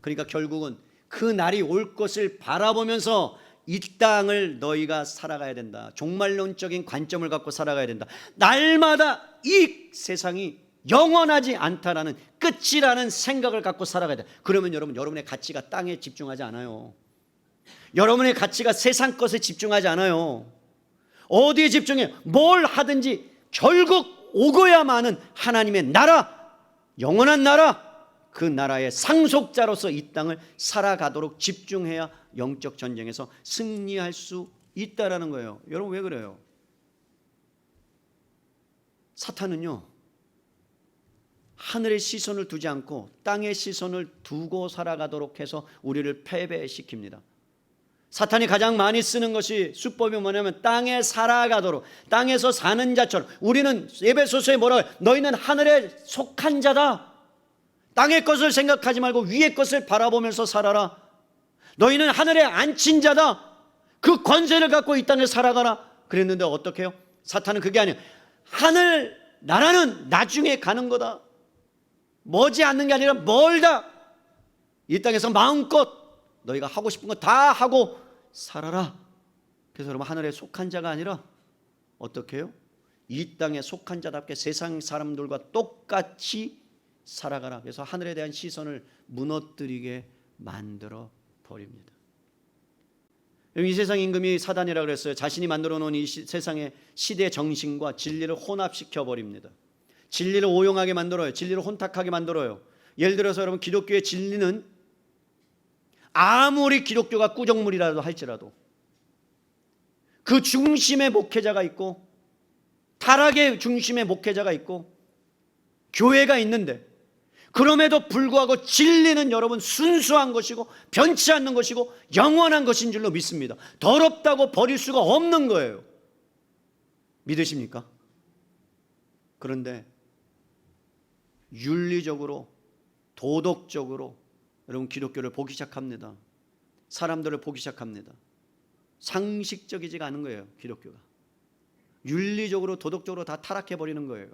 그러니까 결국은 그 날이 올 것을 바라보면서 이 땅을 너희가 살아가야 된다. 종말론적인 관점을 갖고 살아가야 된다. 날마다 이 세상이 영원하지 않다라는, 끝이라는 생각을 갖고 살아가야 돼. 그러면 여러분, 여러분의 가치가 땅에 집중하지 않아요. 여러분의 가치가 세상 것에 집중하지 않아요. 어디에 집중해요? 뭘 하든지 결국 오고야마는 하나님의 나라, 영원한 나라, 그 나라의 상속자로서 이 땅을 살아가도록 집중해야 영적 전쟁에서 승리할 수 있다라는 거예요. 여러분, 왜 그래요? 사탄은요, 하늘의 시선을 두지 않고 땅의 시선을 두고 살아가도록 해서 우리를 패배시킵니다. 사탄이 가장 많이 쓰는 것이 수법이 뭐냐면 땅에 살아가도록, 땅에서 사는 자처럼. 우리는 에베소서에 뭐라고 해요? 너희는 하늘에 속한 자다. 땅의 것을 생각하지 말고 위의 것을 바라보면서 살아라. 너희는 하늘에 앉힌 자다. 그 권세를 갖고 이 땅에 살아가라. 그랬는데 어떻게 해요? 사탄은 그게 아니에요. 하늘 나라는 나중에 가는 거다. 머지 않는 게 아니라 멀다. 이 땅에서 마음껏 너희가 하고 싶은 거 다 하고 살아라. 그래서 여러분, 하늘에 속한 자가 아니라 어떻게 해요? 이 땅에 속한 자답게 세상 사람들과 똑같이 살아가라. 그래서 하늘에 대한 시선을 무너뜨리게 만들어 버립니다. 이 세상 임금이 사단이라고 그랬어요. 자신이 만들어 놓은 이 세상의 시대 정신과 진리를 혼합시켜 버립니다. 진리를 오용하게 만들어요. 진리를 혼탁하게 만들어요. 예를 들어서 여러분, 기독교의 진리는 아무리 기독교가 꾸정물이라도 할지라도 그 중심의 목회자가 있고, 타락의 중심의 목회자가 있고, 교회가 있는데, 그럼에도 불구하고 진리는 여러분 순수한 것이고 변치 않는 것이고 영원한 것인 줄로 믿습니다. 더럽다고 버릴 수가 없는 거예요. 믿으십니까? 그런데 윤리적으로, 도덕적으로 여러분 기독교를 보기 시작합니다. 사람들을 보기 시작합니다. 상식적이지가 않은 거예요. 기독교가 윤리적으로, 도덕적으로 다 타락해 버리는 거예요.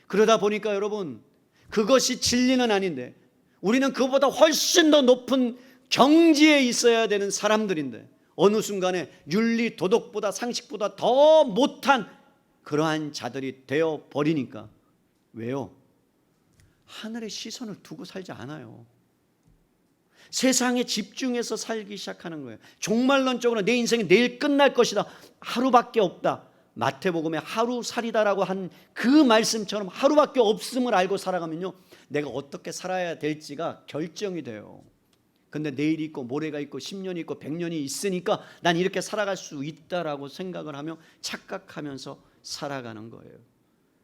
그러다 보니까 여러분, 그것이 진리는 아닌데 우리는 그보다 훨씬 더 높은 경지에 있어야 되는 사람들인데 어느 순간에 윤리, 도덕보다, 상식보다 더 못한 그러한 자들이 되어 버리니까. 왜요? 하늘의 시선을 두고 살지 않아요. 세상에 집중해서 살기 시작하는 거예요. 종말론적으로 내 인생이 내일 끝날 것이다, 하루밖에 없다, 마태복음에 하루살이다라고 한 그 말씀처럼 하루밖에 없음을 알고 살아가면요, 내가 어떻게 살아야 될지가 결정이 돼요. 근데 내일이 있고 모레가 있고 10년이 있고 100년이 있으니까 난 이렇게 살아갈 수 있다라고 생각을 하며 착각하면서 살아가는 거예요.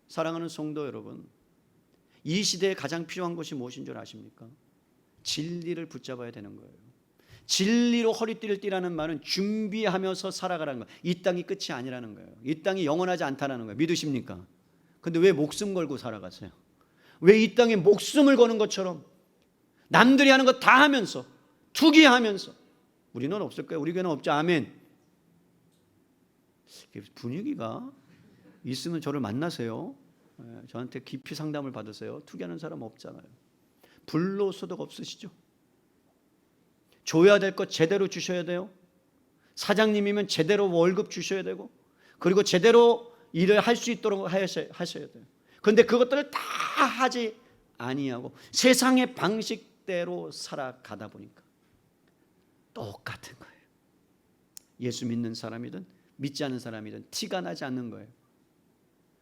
사랑하는 성도 여러분, 이 시대에 가장 필요한 것이 무엇인 줄 아십니까? 진리를 붙잡아야 되는 거예요. 진리로 허리띠를 띠라는 말은 준비하면서 살아가라는 거예요. 이 땅이 끝이 아니라는 거예요. 이 땅이 영원하지 않다는 거예요. 믿으십니까? 근데 왜 목숨 걸고 살아가세요? 왜 이 땅에 목숨을 거는 것처럼 남들이 하는 거 다 하면서 투기하면서, 우리는 없을 거예요. 우리 교회는 없죠. 아멘. 분위기가 있으면 저를 만나세요. 저한테 깊이 상담을 받으세요. 투기하는 사람 없잖아요. 불로소득 없으시죠? 줘야 될 것 제대로 주셔야 돼요. 사장님이면 제대로 월급 주셔야 되고, 그리고 제대로 일을 할 수 있도록 하셔야 돼요. 그런데 그것들을 다 하지 아니하고 세상의 방식대로 살아가다 보니까 똑같은 거예요. 예수 믿는 사람이든 믿지 않는 사람이든 티가 나지 않는 거예요.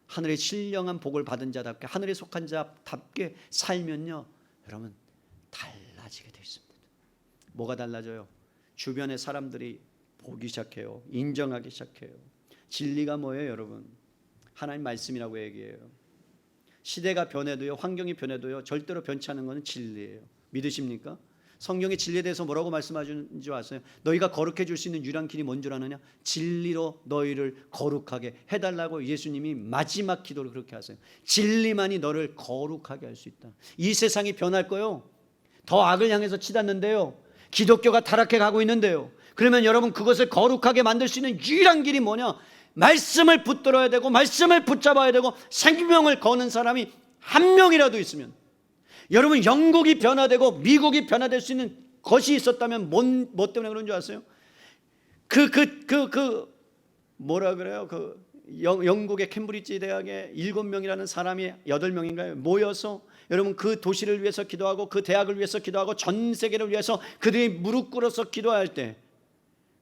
하늘의 신령한 복을 받은 자답게, 하늘에 속한 자답게 살면요, 여러분 달라지게 되어 있습니다. 뭐가 달라져요? 주변의 사람들이 보기 시작해요. 인정하기 시작해요. 진리가 뭐예요, 여러분? 하나님 말씀이라고 얘기해요. 시대가 변해도요, 환경이 변해도요, 절대로 변치 않는 것은 진리예요. 믿으십니까? 성경의 진리에 대해서 뭐라고 말씀하시는 줄 아세요? 너희가 거룩해 줄 수 있는 유일한 길이 뭔 줄 아느냐? 진리로 너희를 거룩하게 해달라고 예수님이 마지막 기도를 그렇게 하세요. 진리만이 너를 거룩하게 할 수 있다. 이 세상이 변할 거요, 더 악을 향해서 치닫는데요, 기독교가 타락해 가고 있는데요, 그러면 여러분 그것을 거룩하게 만들 수 있는 유일한 길이 뭐냐? 말씀을 붙들어야 되고 말씀을 붙잡아야 되고 생명을 거는 사람이 한 명이라도 있으면, 여러분 영국이 변화되고 미국이 변화될 수 있는 것이 있었다면 뭐 때문에 그런 줄 아세요? 뭐라 그래요? 영국의 캠브리지 대학에 7명이라는 사람이 8명인가요? 모여서 여러분 그 도시를 위해서 기도하고 그 대학을 위해서 기도하고 전 세계를 위해서 그들이 무릎 꿇어서 기도할 때,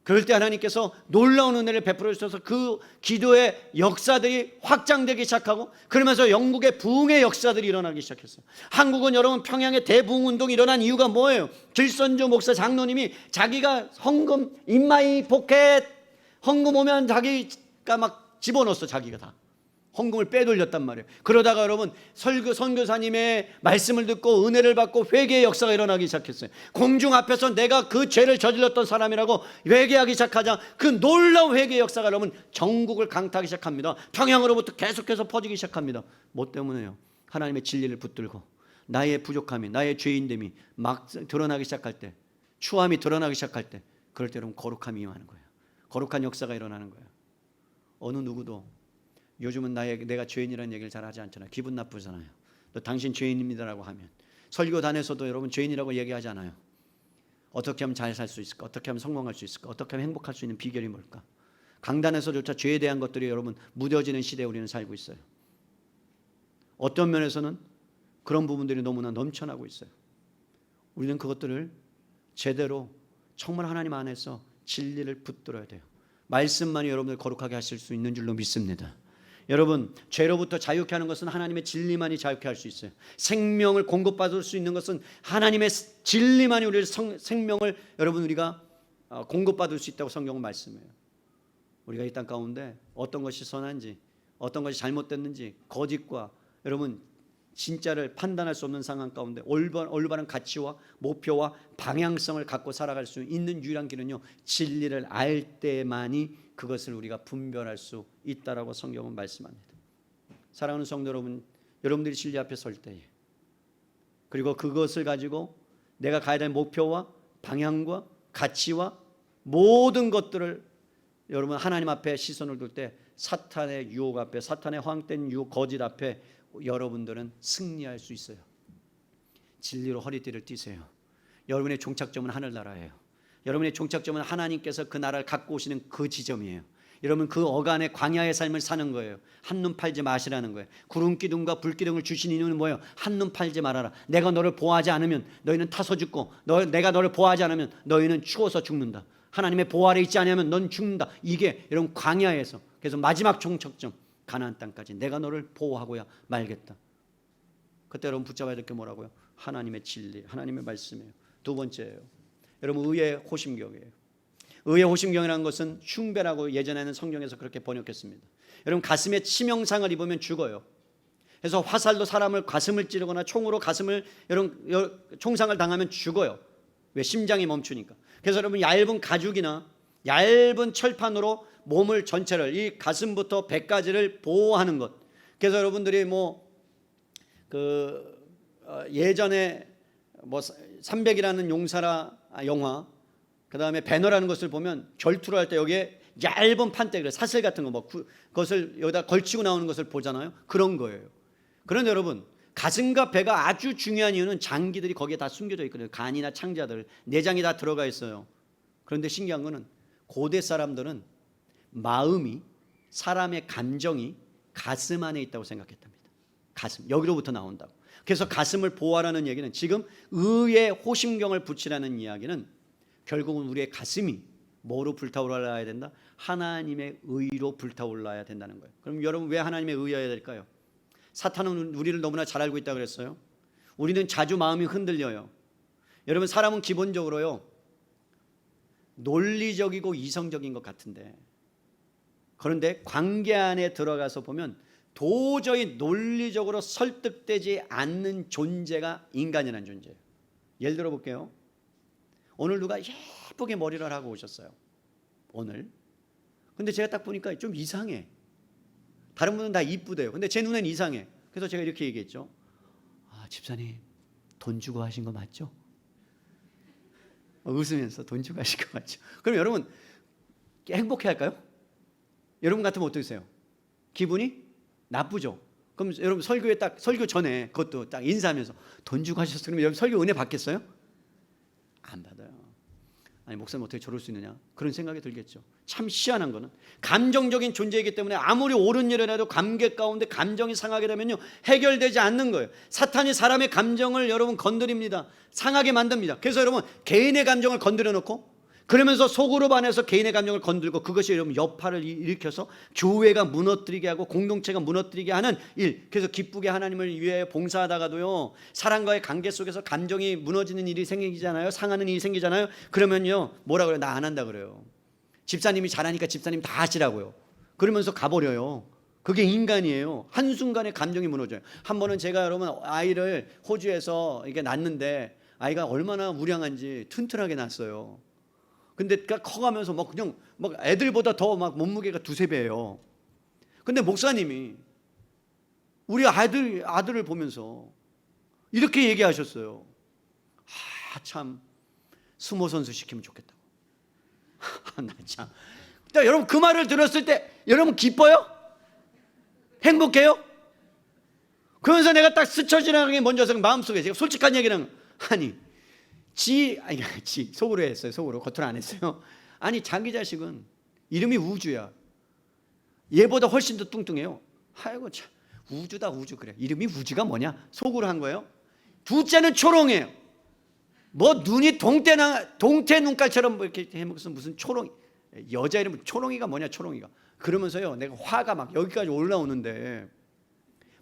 그럴 때 하나님께서 놀라운 은혜를 베풀어 주셔서 그 기도의 역사들이 확장되기 시작하고, 그러면서 영국의 부흥의 역사들이 일어나기 시작했어요. 한국은 여러분 평양의 대부흥운동이 일어난 이유가 뭐예요? 길선주 목사 장로님이 자기가 헌금 인마이 포켓 헌금 오면 자기가 막 집어넣었어. 자기가 다 헌금을 빼돌렸단 말이에요. 그러다가 여러분 선교사님의 말씀을 듣고 은혜를 받고 회개의 역사가 일어나기 시작했어요. 공중 앞에서 내가 그 죄를 저질렀던 사람이라고 회개하기 시작하자 그 놀라운 회개의 역사가 여러분 전국을 강타하기 시작합니다. 평양으로부터 계속해서 퍼지기 시작합니다. 뭐 때문에요? 하나님의 진리를 붙들고 나의 부족함이, 나의 죄인됨이 막 드러나기 시작할 때, 추함이 드러나기 시작할 때, 그럴 때 여러분 거룩함이 임하는 거예요. 거룩한 역사가 일어나는 거예요. 어느 누구도 요즘은 내가 죄인이라는 얘기를 잘 하지 않잖아요. 기분 나쁘잖아요. 또 당신 죄인입니다라고 하면, 설교단에서도 여러분 죄인이라고 얘기하지 않아요. 어떻게 하면 잘 살 수 있을까? 어떻게 하면 성공할 수 있을까? 어떻게 하면 행복할 수 있는 비결이 뭘까? 강단에서조차 죄에 대한 것들이 여러분 무뎌지는 시대에 우리는 살고 있어요. 어떤 면에서는 그런 부분들이 너무나 넘쳐나고 있어요. 우리는 그것들을 제대로 정말 하나님 안에서 진리를 붙들어야 돼요. 말씀만이 여러분을 거룩하게 하실 수 있는 줄로 믿습니다. 여러분 죄로부터 자유케 하는 것은 하나님의 진리만이 자유케 할 수 있어요. 생명을 공급받을 수 있는 것은 하나님의 진리만이 우리의 생명을 여러분 우리가 공급받을 수 있다고 성경은 말씀해요. 우리가 이 땅 가운데 어떤 것이 선한지 어떤 것이 잘못됐는지 거짓과 여러분 진짜를 판단할 수 없는 상황 가운데 올바른 가치와 목표와 방향성을 갖고 살아갈 수 있는 유일한 길은요, 진리를 알 때만이 그것을 우리가 분별할 수 있다라고 성경은 말씀합니다. 사랑하는 성도 여러분, 여러분들이 진리 앞에 설 때에, 그리고 그것을 가지고 내가 가야 될 목표와 방향과 가치와 모든 것들을 여러분 하나님 앞에 시선을 둘 때 사탄의 유혹 앞에, 사탄의 허황된 유혹, 거짓 앞에 여러분들은 승리할 수 있어요. 진리로 허리띠를 띠세요. 여러분의 종착점은 하늘나라예요. 여러분의 종착점은 하나님께서 그 나라를 갖고 오시는 그 지점이에요. 여러분 그 어간의 광야의 삶을 사는 거예요. 한눈 팔지 마시라는 거예요. 구름 기둥과 불 기둥을 주신 이유는 뭐예요? 한눈 팔지 말아라. 내가 너를 보호하지 않으면 너희는 타서 죽고, 내가 너를 보호하지 않으면 너희는 추워서 죽는다. 하나님의 보호 아래 있지 않으면 넌 죽는다. 이게 여러분 광야에서, 그래서 마지막 종착점 가나안 땅까지 내가 너를 보호하고야 말겠다. 그때 여러분 붙잡아야 될 게 뭐라고요? 하나님의 진리, 하나님의 말씀이에요. 두 번째예요, 여러분 의의 호심경이에요. 의의 호심경이라는 것은 흉배라고 예전에는 성경에서 그렇게 번역했습니다. 여러분 가슴에 치명상을 입으면 죽어요. 그래서 화살로 사람을 가슴을 찌르거나 총으로 가슴을 여러분 총상을 당하면 죽어요. 왜? 심장이 멈추니까. 그래서 여러분 얇은 가죽이나 얇은 철판으로 몸을 전체를, 이 가슴부터 배까지를 보호하는 것. 그래서 여러분들이 예전에 300이라는 용사라 영화, 그 다음에 배너라는 것을 보면 결투를 할 때 여기에 얇은 판때기, 사슬 같은 거 그것을 여기다 걸치고 나오는 것을 보잖아요. 그런 거예요. 그런데 여러분 가슴과 배가 아주 중요한 이유는 장기들이 거기에 다 숨겨져 있거든요. 간이나 창자들, 내장이 다 들어가 있어요. 그런데 신기한 거는 고대 사람들은 마음이 사람의 감정이 가슴 안에 있다고 생각했답니다. 가슴, 여기로부터 나온다고. 그래서 가슴을 보호하라는 얘기는, 지금 의의 호심경을 붙이라는 이야기는 결국은 우리의 가슴이 뭐로 불타올라야 된다? 하나님의 의로 불타올라야 된다는 거예요. 그럼 여러분, 왜 하나님의 의여야 될까요? 사탄은 우리를 너무나 잘 알고 있다고 그랬어요. 우리는 자주 마음이 흔들려요. 여러분, 사람은 기본적으로요, 논리적이고 이성적인 것 같은데, 그런데 관계 안에 들어가서 보면 도저히 논리적으로 설득되지 않는 존재가 인간이라는 존재예요. 예를 들어 볼게요. 오늘 누가 예쁘게 머리를 하고 오셨어요. 오늘. 근데 제가 딱 보니까 좀 이상해. 다른 분은 다 이쁘대요. 근데 제 눈엔 이상해. 그래서 제가 이렇게 얘기했죠. 아, 집사님, 돈 주고 하신 거 맞죠? 웃으면서 돈 주고 하신 거 맞죠? 그럼 여러분, 행복해 할까요? 여러분 같으면 어떠세요? 기분이 나쁘죠? 그럼 여러분, 설교에 딱, 설교 전에 그것도 딱 인사하면서 돈 주고 하셨어요. 그러면 여러분 설교 은혜 받겠어요? 안 받아요. 아니, 목사님 어떻게 저럴 수 있느냐, 그런 생각이 들겠죠. 참 희한한 거는 감정적인 존재이기 때문에 아무리 옳은 일을 해도 감격 가운데 감정이 상하게 되면요, 해결되지 않는 거예요. 사탄이 사람의 감정을 여러분 건드립니다. 상하게 만듭니다. 그래서 여러분, 개인의 감정을 건드려 놓고, 그러면서 속으로 반해서 개인의 감정을 건들고, 그것이 여러분 여파를 일으켜서 교회가 무너뜨리게 하고 공동체가 무너뜨리게 하는 일. 그래서 기쁘게 하나님을 위해 봉사하다가도요, 사람과의 관계 속에서 감정이 무너지는 일이 생기잖아요. 상하는 일이 생기잖아요. 그러면요, 뭐라 그래요? 나 안 한다 그래요. 집사님이 잘하니까 집사님 다 하시라고요. 그러면서 가버려요. 그게 인간이에요. 한순간에 감정이 무너져요. 한 번은 제가 여러분, 아이를 호주에서 이게 낳는데, 아이가 얼마나 우량한지 튼튼하게 낳았어요. 근데 커가면서 막 그냥 막 애들보다 더 막 몸무게가 두세 배예요. 근데 목사님이 우리 아들을 보면서 이렇게 얘기하셨어요. 아, 참 수모 선수 시키면 좋겠다고. 나 참. 그러니까 여러분, 그 말을 들었을 때 여러분 기뻐요? 행복해요? 그러면서 내가 딱 스쳐 지나가는 게 먼저 마음속에, 제가 솔직한 얘기는, 아니 속으로 했어요. 속으로, 겉으로 안 했어요. 아니, 자기 자식은 이름이 우주야. 얘보다 훨씬 더 뚱뚱해요. 아이고 참, 우주다 우주. 그래, 이름이 우주가 뭐냐, 속으로 한 거예요. 둘째는 초롱해요. 뭐 눈이 동태 눈깔처럼 이렇게 해먹어서 무슨 초롱, 여자 이름은 초롱이가 뭐냐, 초롱이가. 그러면서요, 내가 화가 막 여기까지 올라오는데,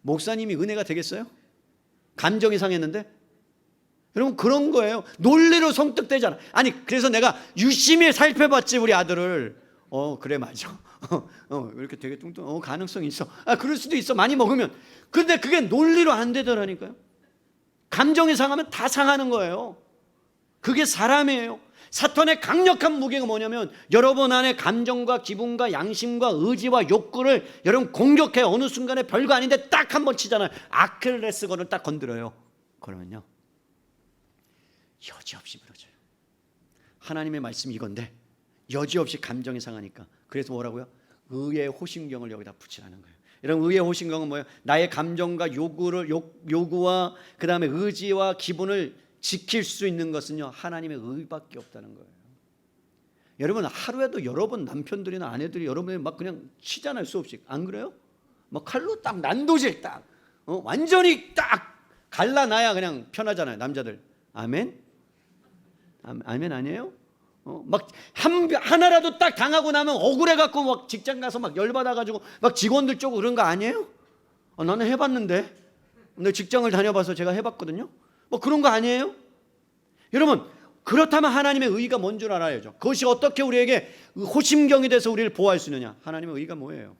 목사님이 은혜가 되겠어요? 감정이 상했는데. 여러분, 그런 거예요. 논리로 성득되잖아. 아니, 그래서 내가 유심히 살펴봤지, 우리 아들을. 그래, 맞아. 이렇게 되게 뚱뚱, 가능성이 있어. 그럴 수도 있어, 많이 먹으면. 근데 그게 논리로 안 되더라니까요. 감정이 상하면 다 상하는 거예요. 그게 사람이에요. 사탄의 강력한 무게가 뭐냐면, 여러분 안에 감정과 기분과 양심과 의지와 욕구를 여러분 공격해. 어느 순간에 별거 아닌데 딱 한 번 치잖아요. 아킬레스건을 딱 건드려요. 그러면요, 여지없이 무너져요. 하나님의 말씀이 이건데 여지없이 감정이 상하니까, 그래서 뭐라고요? 의의 호심경을 여기다 붙이라는 거예요. 여러분, 의의 호심경은 뭐예요? 나의 감정과 요구와 그 다음에 의지와 기분을 지킬 수 있는 것은요, 하나님의 의밖에 없다는 거예요. 여러분, 하루에도 여러 번 남편들이나 아내들이 여러분을 막 그냥 치잖아요, 수없이. 안 그래요? 막 칼로 딱 난도질 딱 완전히 딱 갈라놔야 그냥 편하잖아요, 남자들. 아멘? 아멘 아니에요? 막 하나라도 딱 당하고 나면 억울해갖고 막 직장 가서 막 열받아가지고 막 직원들 쪽으로 그런 거 아니에요? 나는 해봤는데, 근데 직장을 다녀봐서 제가 해봤거든요. 뭐 그런 거 아니에요? 여러분, 그렇다면 하나님의 의가 뭔 줄 알아야죠. 그것이 어떻게 우리에게 호심경이 돼서 우리를 보호할 수 있느냐. 하나님의 의가 뭐예요?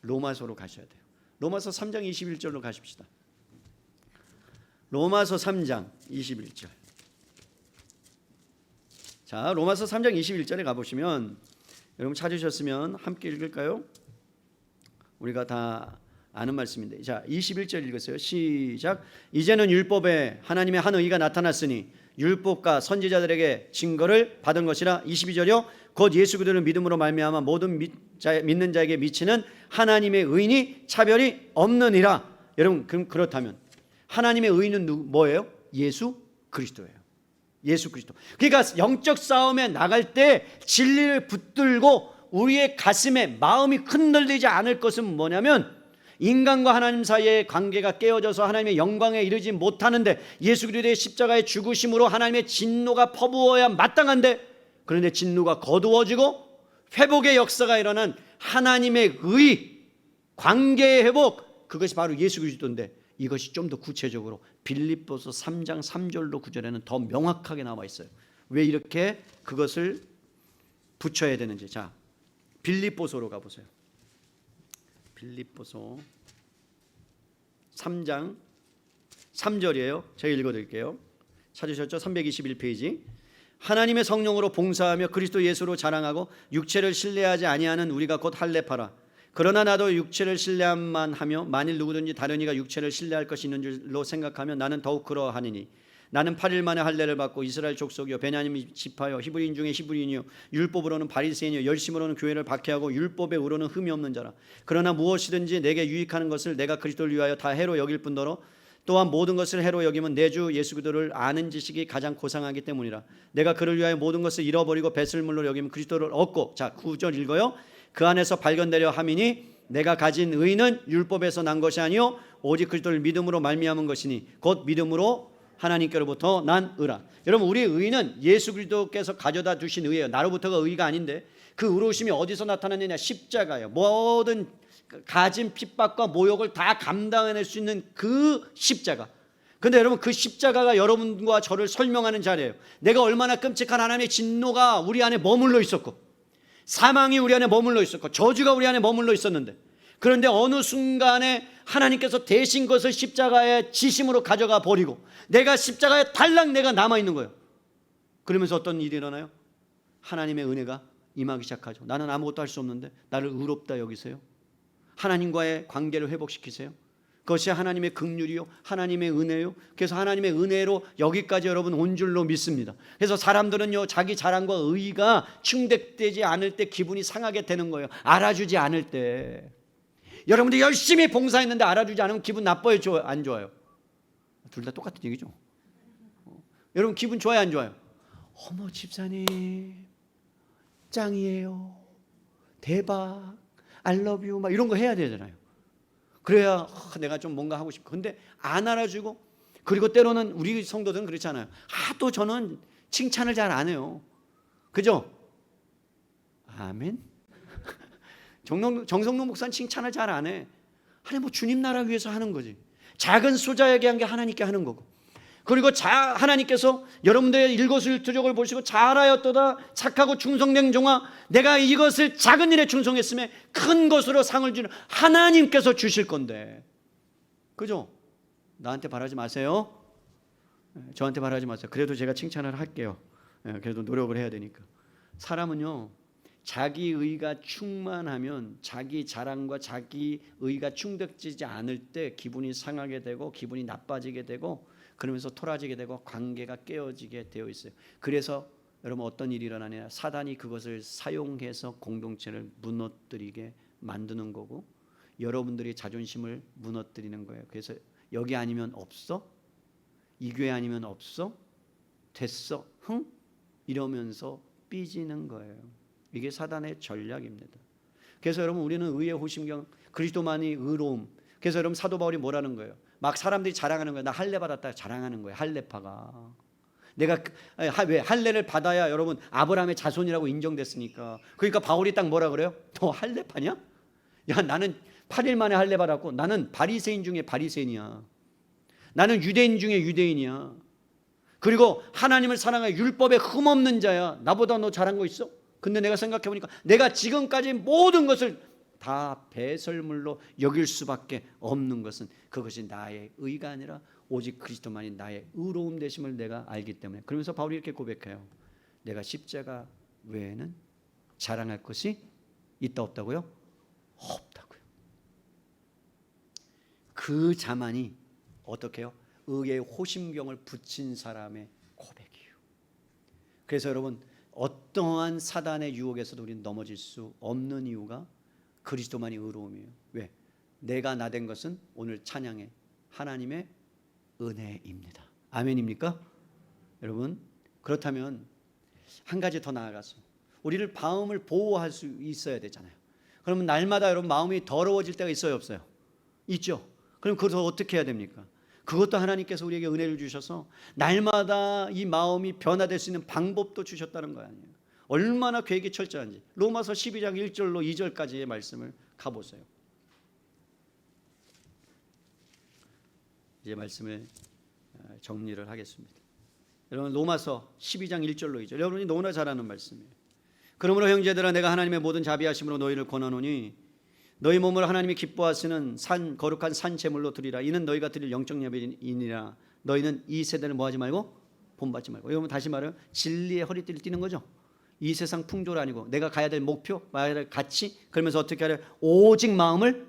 로마서로 가셔야 돼요. 로마서 3장 21절로 가십시다. 로마서 3장 21절. 자, 로마서 3장 21절에 가보시면, 여러분 찾으셨으면 함께 읽을까요? 우리가 다 아는 말씀인데, 자, 21절 읽으세요. 시작. 이제는 율법에 하나님의 한 의가 나타났으니 율법과 선지자들에게 증거를 받은 것이라. 22절이요. 곧 예수 그리스도를 믿음으로 말미암아 모든 믿는 자에게 미치는 하나님의 의인이 차별이 없느니라. 여러분, 그렇다면 하나님의 의인은 뭐예요? 예수 그리스도예요. 예수 그리스도. 그러니까 영적 싸움에 나갈 때 진리를 붙들고 우리의 가슴에 마음이 흔들리지 않을 것은 뭐냐면 인간과 하나님 사이의 관계가 깨어져서 하나님의 영광에 이르지 못하는데 예수 그리스도의 십자가의 죽으심으로 하나님의 진노가 퍼부어야 마땅한데, 그런데 진노가 거두어지고 회복의 역사가 일어난 하나님의 의, 관계의 회복, 그것이 바로 예수 그리스도인데, 이것이 좀 더 구체적으로 빌립보서 3장 3절로 9절에는 더 명확하게 나와 있어요. 왜 이렇게 그것을 붙여야 되는지. 자, 빌립보서로 가보세요. 빌립보서 3장 3절이에요. 제가 읽어드릴게요. 찾으셨죠? 321페이지. 하나님의 성령으로 봉사하며 그리스도 예수로 자랑하고 육체를 신뢰하지 아니하는 우리가 곧 할례파라. 그러나 나도 육체를 신뢰함만 하며 만일 누구든지 다른 이가 육체를 신뢰할 것이 있는 줄로 생각하면 나는 더욱 그러하니니 나는 8일 만에 할례를 받고 이스라엘 족속이요 베냐민 지파요 히브리인 중에 히브리인이요 율법으로는 바리새인이요 열심으로는 교회를 박해하고 율법에 의로는 흠이 없는 자라. 그러나 무엇이든지 내게 유익하는 것을 내가 그리스도를 위하여 다 해로 여길 뿐더러 또한 모든 것을 해로 여기면 내 주 예수 그리스도를 아는 지식이 가장 고상하기 때문이라. 내가 그를 위하여 모든 것을 잃어버리고 배설물로 여기면 그리스도를 얻고, 자 9절 읽어요. 그 안에서 발견되려 함이니 내가 가진 의는 율법에서 난 것이 아니요 오직 그리스도를 믿음으로 말미암은 것이니 곧 믿음으로 하나님께로부터 난 의라. 여러분, 우리의 의는 예수 그리스도께서 가져다 주신 의예요. 나로부터가 의가 아닌데, 그 의로우심이 어디서 나타나느냐? 십자가예요. 모든 가진 핍박과 모욕을 다 감당해낼 수 있는 그 십자가. 근데 여러분, 그 십자가가 여러분과 저를 설명하는 자리예요. 내가 얼마나 끔찍한 하나님의 진노가 우리 안에 머물러 있었고, 사망이 우리 안에 머물러 있었고, 저주가 우리 안에 머물러 있었는데, 그런데 어느 순간에 하나님께서 대신 것을 십자가의 지심으로 가져가 버리고 내가 십자가에 달랑 내가 남아있는 거예요. 그러면서 어떤 일이 일어나요? 하나님의 은혜가 임하기 시작하죠. 나는 아무것도 할 수 없는데 나를 의롭다 여기세요. 하나님과의 관계를 회복시키세요. 그것이 하나님의 긍휼이요 하나님의 은혜요. 그래서 하나님의 은혜로 여기까지 여러분 온 줄로 믿습니다. 그래서 사람들은요 자기 자랑과 의의가 충족되지 않을 때 기분이 상하게 되는 거예요. 알아주지 않을 때. 여러분들 열심히 봉사했는데 알아주지 않으면 기분 나빠요, 안 좋아요? 둘 다 똑같은 얘기죠. 여러분 기분 좋아요, 안 좋아요? 어머 집사님 짱이에요, 대박, I love you 막 이런 거 해야 되잖아요. 그래야 내가 좀 뭔가 하고 싶고. 근데 안 알아주고, 그리고 때로는 우리 성도들은 그렇잖아요. 또 저는 칭찬을 잘 안 해요. 그죠? 아멘. 정성록 목사는 칭찬을 잘 안 해. 아니 뭐 주님 나라 위해서 하는 거지. 작은 소자에게 한 게 하나님께 하는 거고. 그리고 하나님께서 여러분들의 일거수일투족을 보시고 잘하였도다 착하고 충성된 종아, 내가 이것을 작은 일에 충성했음에 큰 것으로 상을 주는 하나님께서 주실 건데, 그죠? 나한테 바라지 마세요. 저한테 바라지 마세요. 그래도 제가 칭찬을 할게요. 그래도 노력을 해야 되니까. 사람은요 자기 의가 충만하면 자기 자랑과 자기 의가 충족되지 않을 때 기분이 상하게 되고 기분이 나빠지게 되고 그러면서 토라지게 되고 관계가 깨어지게 되어 있어요. 그래서 여러분 어떤 일이 일어나냐? 사단이 그것을 사용해서 공동체를 무너뜨리게 만드는 거고 여러분들이 자존심을 무너뜨리는 거예요. 그래서 여기 아니면 없어? 이 교회 아니면 없어? 됐어? 흥? 이러면서 삐지는 거예요. 이게 사단의 전략입니다. 그래서 여러분 우리는 의의 호심경, 그리스도만이 의로움. 그래서 여러분 사도 바울이 뭐라는 거예요? 막 사람들이 자랑하는 거예요. 나 할례 받았다 자랑하는 거예요. 할례파가. 내가 왜 할례를 받아야 여러분 아브라함의 자손이라고 인정됐으니까. 그러니까 바울이 딱 뭐라 그래요? 너 할례파냐? 야 나는 8일 만에 할례 받았고 나는 바리새인 중에 바리새인이야. 나는 유대인 중에 유대인이야. 그리고 하나님을 사랑하여 율법에 흠없는 자야. 나보다 너 잘한 거 있어? 근데 내가 생각해 보니까 내가 지금까지 모든 것을 다 배설물로 여길 수밖에 없는 것은 그것이 나의 의가 아니라 오직 그리스도만이 나의 의로움 되심을 내가 알기 때문에. 그러면서 바울이 이렇게 고백해요. 내가 십자가 외에는 자랑할 것이 있다 없다고요? 없다고요. 그 자만이 어떻게 해요? 의의 호심경을 붙인 사람의 고백이에요. 그래서 여러분 어떠한 사단의 유혹에서도 우리는 넘어질 수 없는 이유가 그리스도만이 의로움이에요. 왜? 내가 나 된 것은 오늘 찬양의 하나님의 은혜입니다. 아멘입니까? 여러분 그렇다면 한 가지 더 나아가서 우리를 마음을 보호할 수 있어야 되잖아요. 그러면 날마다 여러분 마음이 더러워질 때가 있어요, 없어요? 있죠. 그럼 그것을 어떻게 해야 됩니까? 그것도 하나님께서 우리에게 은혜를 주셔서 날마다 이 마음이 변화될 수 있는 방법도 주셨다는 거 아니에요. 얼마나 계획이 철저한지. 로마서 12장 1절로 2절까지의 말씀을 가보세요. 이제 말씀을 정리를 하겠습니다. 여러분 로마서 12장 1절로 2절, 여러분이 너무나 잘 아는 말씀이에요. 그러므로 형제들아 내가 하나님의 모든 자비하심으로 너희를 권하노니 너희 몸을 하나님이 기뻐하시는 거룩한 산 제물로 드리라. 이는 너희가 드릴 영적 예배이니라. 너희는 이 세대를 뭐하지 말고 본받지 말고. 여러분 다시 말하면 진리의 허리띠를 띠는 거죠. 이 세상 풍조가 아니고 내가 가야 될 목표, 가야 될 가치, 그러면서 어떻게 하래? 오직 마음을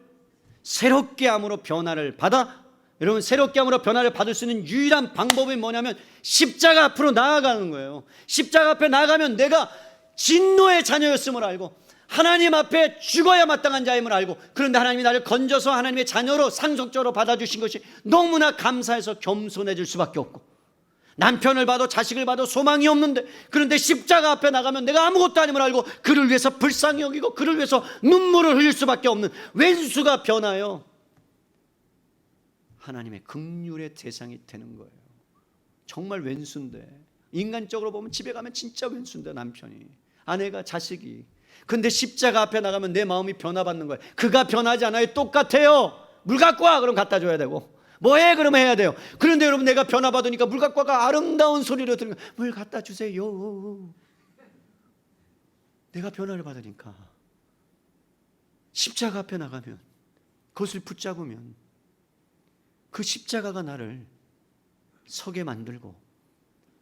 새롭게 함으로 변화를 받아. 여러분 새롭게 함으로 변화를 받을 수 있는 유일한 방법이 뭐냐면 십자가 앞으로 나아가는 거예요. 십자가 앞에 나아가면 내가 진노의 자녀였음을 알고 하나님 앞에 죽어야 마땅한 자임을 알고, 그런데 하나님이 나를 건져서 하나님의 자녀로 상속적으로 받아주신 것이 너무나 감사해서 겸손해질 수밖에 없고, 남편을 봐도 자식을 봐도 소망이 없는데, 그런데 십자가 앞에 나가면 내가 아무것도 아님을 알고 그를 위해서 불쌍히 여기고 그를 위해서 눈물을 흘릴 수밖에 없는 왼수가 변하여 하나님의 긍휼의 대상이 되는 거예요. 정말 왼수인데, 인간적으로 보면 집에 가면 진짜 왼수인데, 남편이, 아내가, 자식이. 근데 십자가 앞에 나가면 내 마음이 변화받는 거예요. 그가 변하지 않아요. 똑같아요. 물 갖고 와. 그럼 갖다 줘야 되고, 뭐해? 그러면 해야 돼요. 그런데 여러분 내가 변화받으니까 물 갖고 와가 아름다운 소리로 들으면 물 갖다 주세요. 내가 변화를 받으니까 십자가 앞에 나가면, 그것을 붙잡으면 그 십자가가 나를 서게 만들고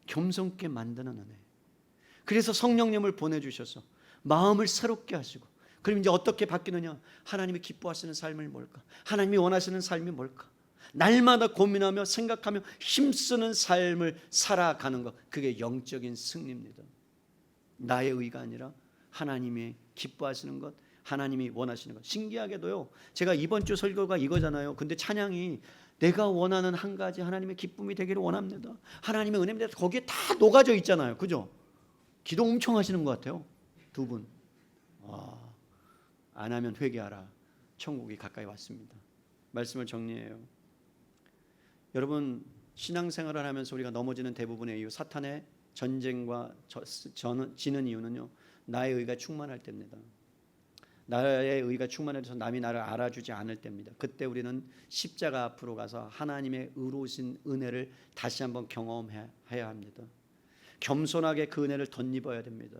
겸손케 만드는 은혜. 그래서 성령님을 보내주셔서 마음을 새롭게 하시고, 그럼 이제 어떻게 바뀌느냐? 하나님이 기뻐하시는 삶이 뭘까? 하나님이 원하시는 삶이 뭘까? 날마다 고민하며 생각하며 힘쓰는 삶을 살아가는 것, 그게 영적인 승리입니다. 나의 의가 아니라 하나님이 기뻐하시는 것, 하나님이 원하시는 것. 신기하게도요, 제가 이번 주 설교가 이거잖아요. 근데 찬양이 내가 원하는 한 가지 하나님의 기쁨이 되기를 원합니다, 하나님의 은혜입니다, 거기에 다 녹아져 있잖아요. 그죠? 기도 엄청 하시는 것 같아요, 두 분. 안 하면 회개하라, 천국이 가까이 왔습니다. 말씀을 정리해요. 여러분 신앙생활을 하면서 우리가 넘어지는 대부분의 이유, 사탄의 전쟁과 지는 이유는요, 나의 의가 충만할 때입니다. 나의 의가 충만해서 남이 나를 알아주지 않을 때입니다. 그때 우리는 십자가 앞으로 가서 하나님의 의로우신 은혜를 다시 한번 경험해야 합니다. 겸손하게 그 은혜를 덧입어야 됩니다.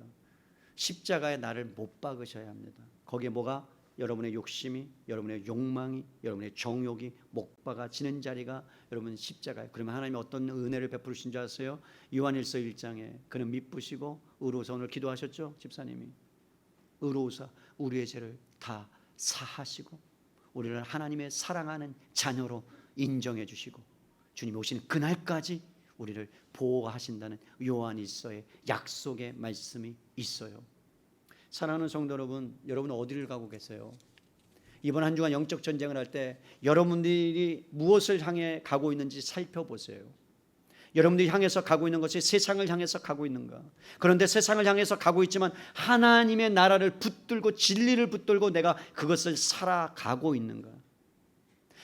십자가에 나를 못 박으셔야 합니다. 거기에 뭐가? 여러분의 욕심이, 여러분의 욕망이, 여러분의 정욕이 못 박아지는 자리가 여러분 십자가예요. 그러면 하나님이 어떤 은혜를 베푸신 줄 아세요? 요한일서 1장에 그는 미쁘시고 의로우사, 오늘 기도하셨죠? 집사님이 의로우사 우리의 죄를 다 사하시고 우리를 하나님의 사랑하는 자녀로 인정해 주시고 주님이 오시는 그날까지 우리를 보호하신다는 요한일서의 약속의 말씀이 있어요. 사랑하는 성도 여러분, 여러분은 어디를 가고 계세요? 이번 한 주간 영적 전쟁을 할 때 여러분들이 무엇을 향해 가고 있는지 살펴보세요. 여러분들이 향해서 가고 있는 것이 세상을 향해서 가고 있는가? 그런데 세상을 향해서 가고 있지만 하나님의 나라를 붙들고 진리를 붙들고 내가 그것을 살아가고 있는가?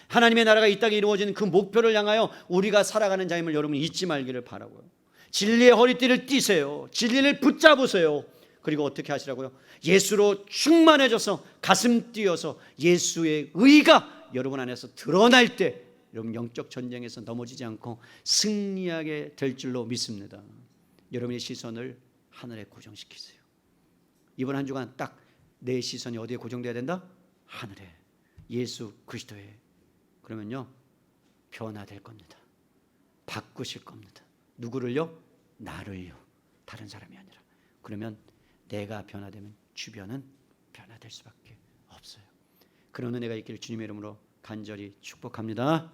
하나님의 나라가 이 땅에 이루어지는 그 목표를 향하여 우리가 살아가는 자임을 여러분 잊지 말기를 바라고요. 진리의 허리띠를 띠세요. 진리를 붙잡으세요. 그리고 어떻게 하시라고요? 예수로 충만해져서 가슴 뛰어서 예수의 의가 여러분 안에서 드러날 때 여러분 영적 전쟁에서 넘어지지 않고 승리하게 될 줄로 믿습니다. 여러분의 시선을 하늘에 고정시키세요. 이번 한 주간 딱 내 시선이 어디에 고정돼야 된다? 하늘에, 예수 그리스도에. 그러면요 변화될 겁니다. 바꾸실 겁니다. 누구를요? 나를요. 다른 사람이 아니라. 그러면 내가 변화되면 주변은 변화될 수밖에 없어요. 그런 은혜가 있기를 주님의 이름으로 간절히 축복합니다.